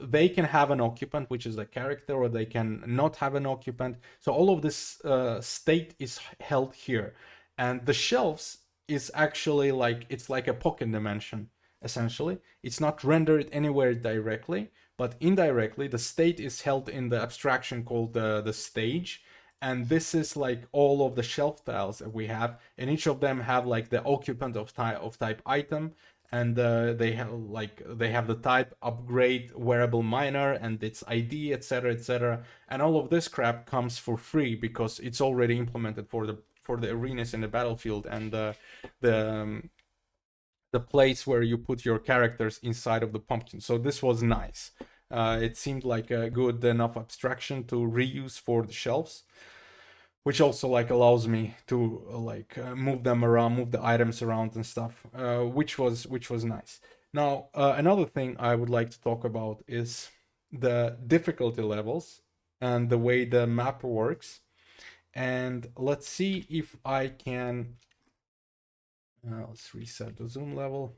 they can have an occupant, which is a character, or they can not have an occupant. So all of this state is held here, and the shelves is actually like it's like a pocket dimension. Essentially, it's not rendered anywhere directly, but indirectly the state is held in the abstraction called the stage. And this is like all of the shelf tiles that we have, and each of them have like the occupant of type item, and they have the type upgrade variable minor and its ID, etc., etc., and all of this crap comes for free because it's already implemented for the arenas in the battlefield and the the place where you put your characters inside of the pumpkin. So this was nice. It seemed like a good enough abstraction to reuse for the shelves, which also like allows me to move them around, move the items around and stuff, which was nice. Now, another thing I would like to talk about is the difficulty levels and the way the map works. And let's see if I can. Let's reset the zoom level.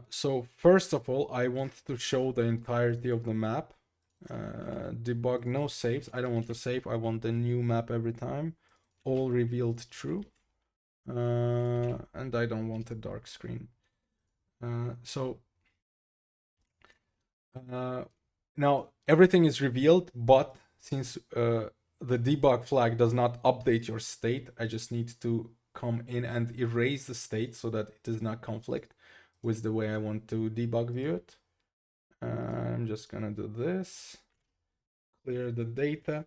So first of all, I want to show the entirety of the map. Debug no saves. I don't want to save. I want the new map every time. All revealed true. And I don't want a dark screen. Now everything is revealed, but since the debug flag does not update your state, I just need to come in and erase the state so that it does not conflict with the way I want to debug view it. I'm just gonna do this, clear the data.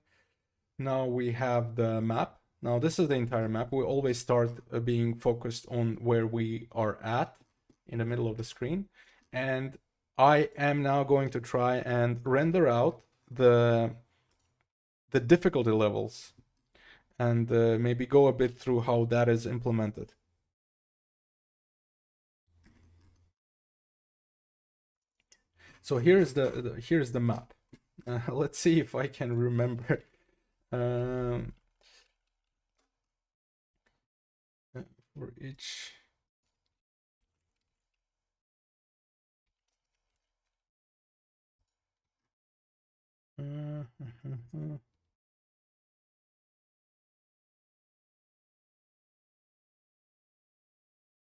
Now we have the map. Now this is the entire map. We always start being focused on where we are at in the middle of the screen. And I am now going to try and render out the difficulty levels and maybe go a bit through how that is implemented. So here's the map. Let's see if I can remember. For each.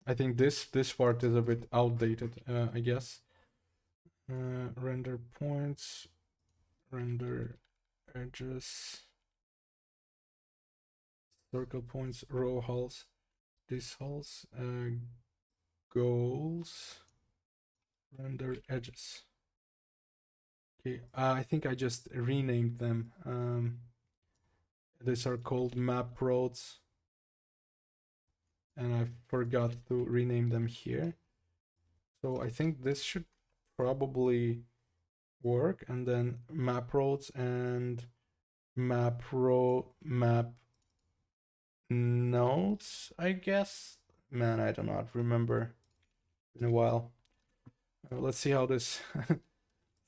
I think this part is a bit outdated, I guess. Render points, render edges, circle points, row hulls, these hulls, goals, render edges. Okay, I think I just renamed them. These are called map roads, and I forgot to rename them here. So I think this should probably work, and then map roads and map nodes, I guess. Man, I do not remember in a while. Let's see how this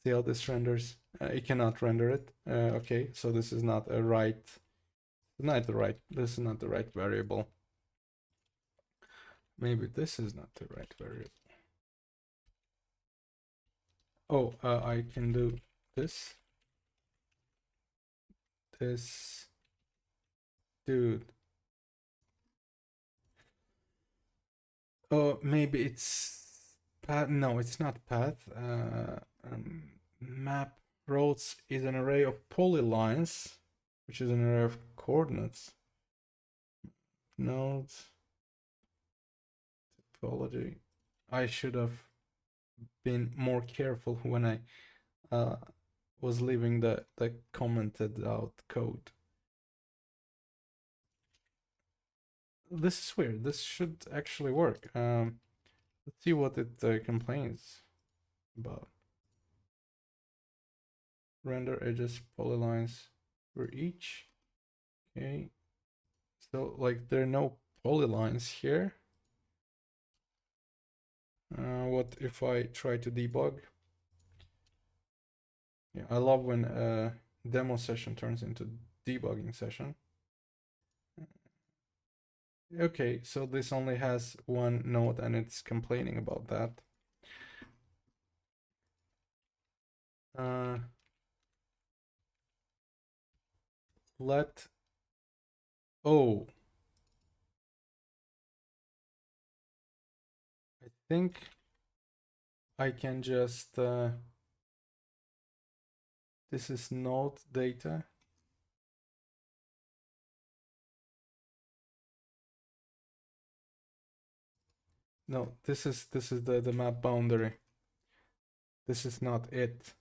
renders. It cannot render it. Okay, so this is not a right. This is not the right variable. Maybe this is not the right variable. Oh, I can do this. This, dude. Oh, maybe it's path. No, it's not path. Map roads is an array of polylines, which is an array of coordinates. Nodes. Topology. I should have been more careful when I was leaving the commented out code. This is weird. This should actually work. Let's see what it complains about. Render edges, polylines for each. Okay. So like there are no polylines here. What if I try to debug? Yeah, I love when a demo session turns into debugging session. Okay, so this only has one node and it's complaining about that. Oh, I think I can just, this is node data. No, this is the map boundary. This is not it.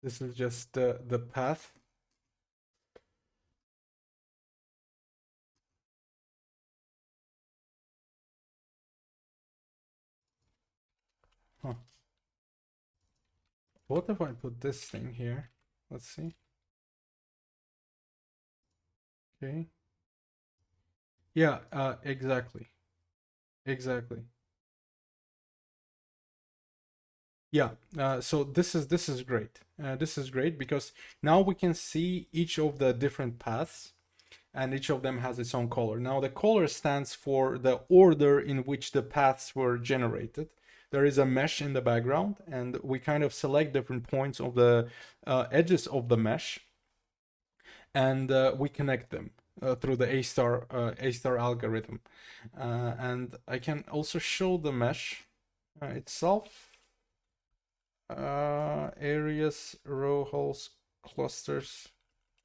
This is just the path. Huh. What if I put this thing here? Let's see. Okay. Yeah, exactly. Exactly. Yeah, so this is great. This is great because now we can see each of the different paths, and each of them has its own color. Now the color stands for the order in which the paths were generated. There is a mesh in the background, and we kind of select different points of the edges of the mesh, and we connect them through the A star algorithm. And I can also show the mesh itself. Areas, row holes, clusters.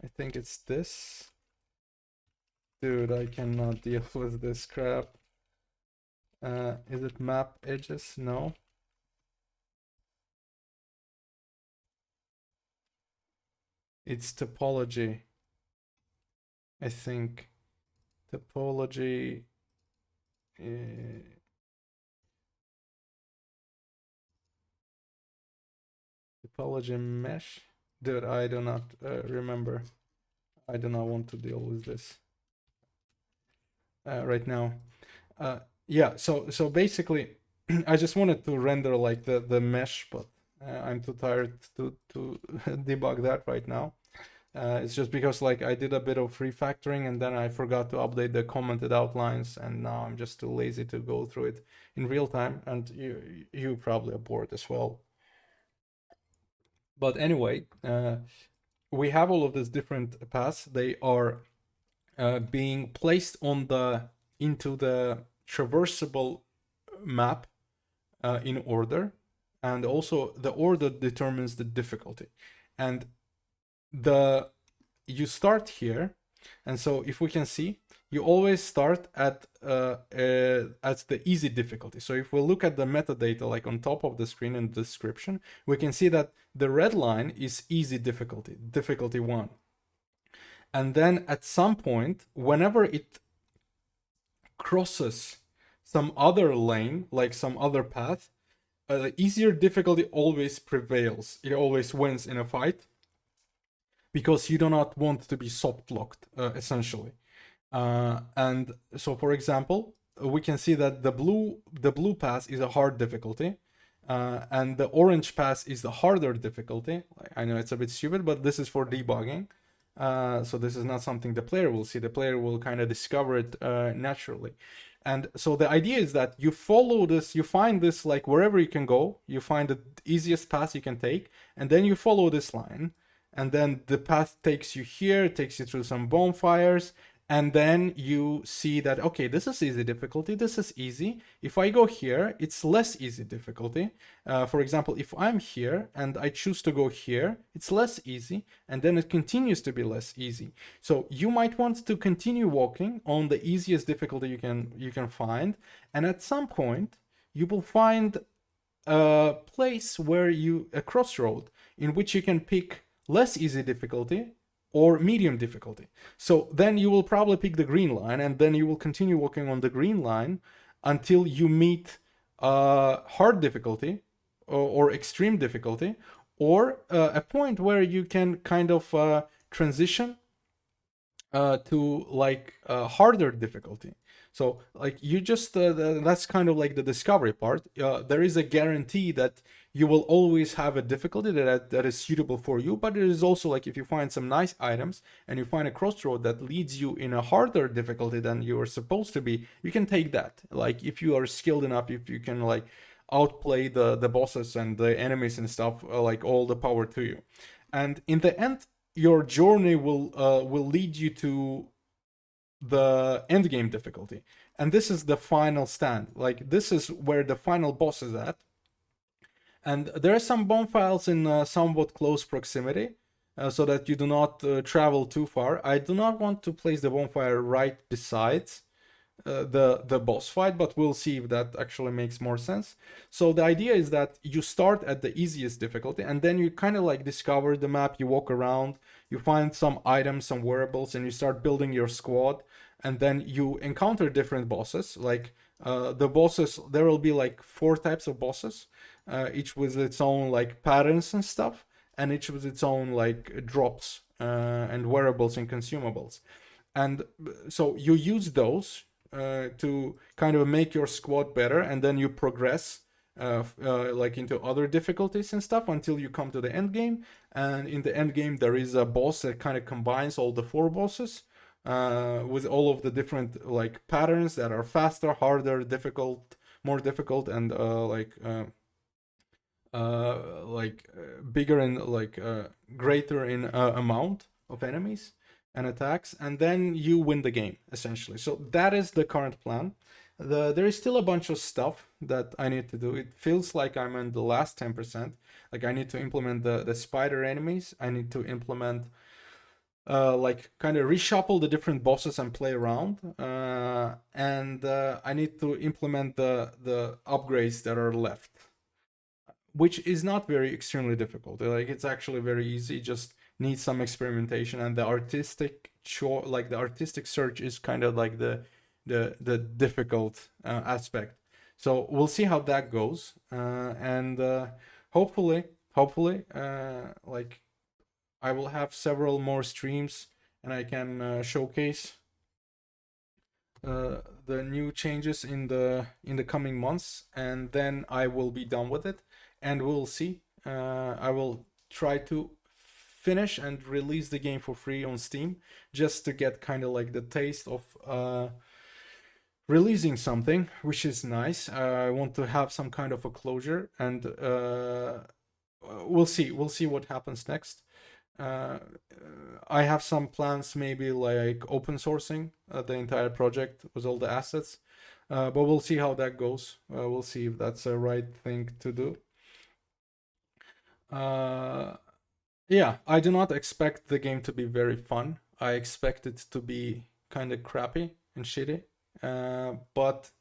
I think it's this. Dude, I cannot deal with this crap. Is it map edges? No. It's topology. I think topology. Topology mesh. Dude, I do not remember. I do not want to deal with this right now. Yeah. So basically, I just wanted to render like the mesh, but I'm too tired to debug that right now. It's just because like I did a bit of refactoring and then I forgot to update the commented outlines, and now I'm just too lazy to go through it in real time, and you probably are bored as well. But anyway, we have all of these different paths. They are being placed on the into the traversable map in order, and also the order determines the difficulty. And the you start here, and so if we can see, you always start at the easy difficulty. So if we look at the metadata like on top of the screen in the description, we can see that the red line is easy difficulty, difficulty 1. And then at some point, whenever it crosses some other lane, like some other path, easier difficulty always prevails. It always wins in a fight, because you do not want to be soft locked, essentially. And so, for example, we can see that the blue pass is a hard difficulty, and the orange pass is the harder difficulty. I know it's a bit stupid, but this is for debugging. So this is not something the player will see. The player will kind of discover it naturally. And so the idea is that you follow this, you find this like wherever you can go, you find the easiest path you can take, and then you follow this line, and then the path takes you here, takes you through some bonfires, and then you see that, okay, this is easy difficulty, this is easy. If I go here, it's less easy difficulty. For example, if I'm here and I choose to go here, it's less easy, and then it continues to be less easy. So you might want to continue walking on the easiest difficulty you can find, and at some point you will find a place where a crossroad in which you can pick less easy difficulty or medium difficulty. So then you will probably pick the green line, and then you will continue walking on the green line until you meet hard difficulty or extreme difficulty, or a point where you can kind of transition to like harder difficulty. So like you just that's kind of like the discovery part. There is a guarantee that you will always have a difficulty that is suitable for you, but it is also like if you find some nice items and you find a crossroad that leads you in a harder difficulty than you are supposed to be, you can take that. Like if you are skilled enough, if you can like outplay the bosses and the enemies and stuff, like all the power to you. And in the end, your journey will lead you to the end game difficulty, and this is the final stand. Like this is where the final boss is at, and there are some bonfires in somewhat close proximity, so that you do not travel too far. I do not want to place the bonfire right beside the boss fight, but we'll see if that actually makes more sense. So the idea is that you start at the easiest difficulty, and then you kind of like discover the map, you walk around, you find some items, some wearables, and you start building your squad. And then you encounter different bosses. Like the bosses, there will be like 4 types of bosses, each with its own like patterns and stuff, and each with its own like drops and wearables and consumables. And so you use those to kind of make your squad better, and then you progress like into other difficulties and stuff until you come to the end game. And in the end game, there is a boss that kind of combines all the 4 bosses with all of the different like patterns that are faster, harder, difficult, more difficult, and bigger and greater in amount of enemies and attacks, and then you win the game essentially. So that is the current plan. There is still a bunch of stuff that I need to do. It feels like I'm in the last 10%. Like I need to implement the spider enemies. I need to implement like kind of reshuffle the different bosses and play around. And I need to implement the upgrades that are left, which is not very extremely difficult. Like it's actually very easy. Just needs some experimentation, and the artistic the artistic search is kind of like the difficult aspect. So we'll see how that goes, and hopefully like I will have several more streams, and I can showcase the new changes in the coming months, and then I will be done with it, and we'll see. I will try to finish and release the game for free on Steam, just to get kind of like the taste of releasing something, which is nice. I want to have some kind of a closure, and we'll see what happens next. I have some plans, maybe like open sourcing the entire project with all the assets, but we'll see how that goes. We'll see if that's the right thing to do. Yeah, I do not expect the game to be very fun. I expect it to be kind of crappy and shitty. But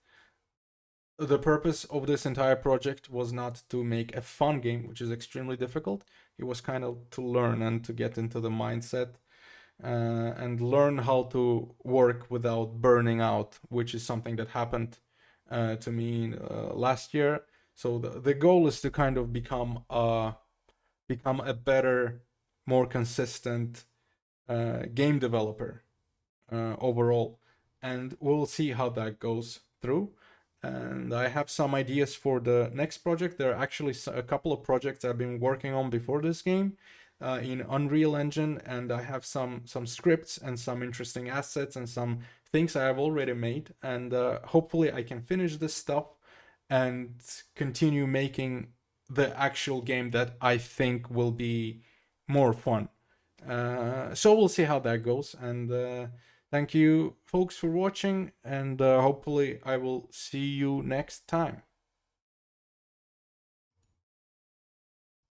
the purpose of this entire project was not to make a fun game, which is extremely difficult. It was kind of to learn and to get into the mindset and learn how to work without burning out, which is something that happened to me last year. So the goal is to kind of become a better, more consistent game developer overall, and we'll see how that goes through. And I have some ideas for the next project. There are actually a couple of projects I've been working on before this game in Unreal Engine, and I have some scripts and some interesting assets and some things I have already made. And hopefully I can finish this stuff and continue making the actual game that I think will be more fun. So we'll see how that goes. And thank you, folks, for watching, and hopefully I will see you next time.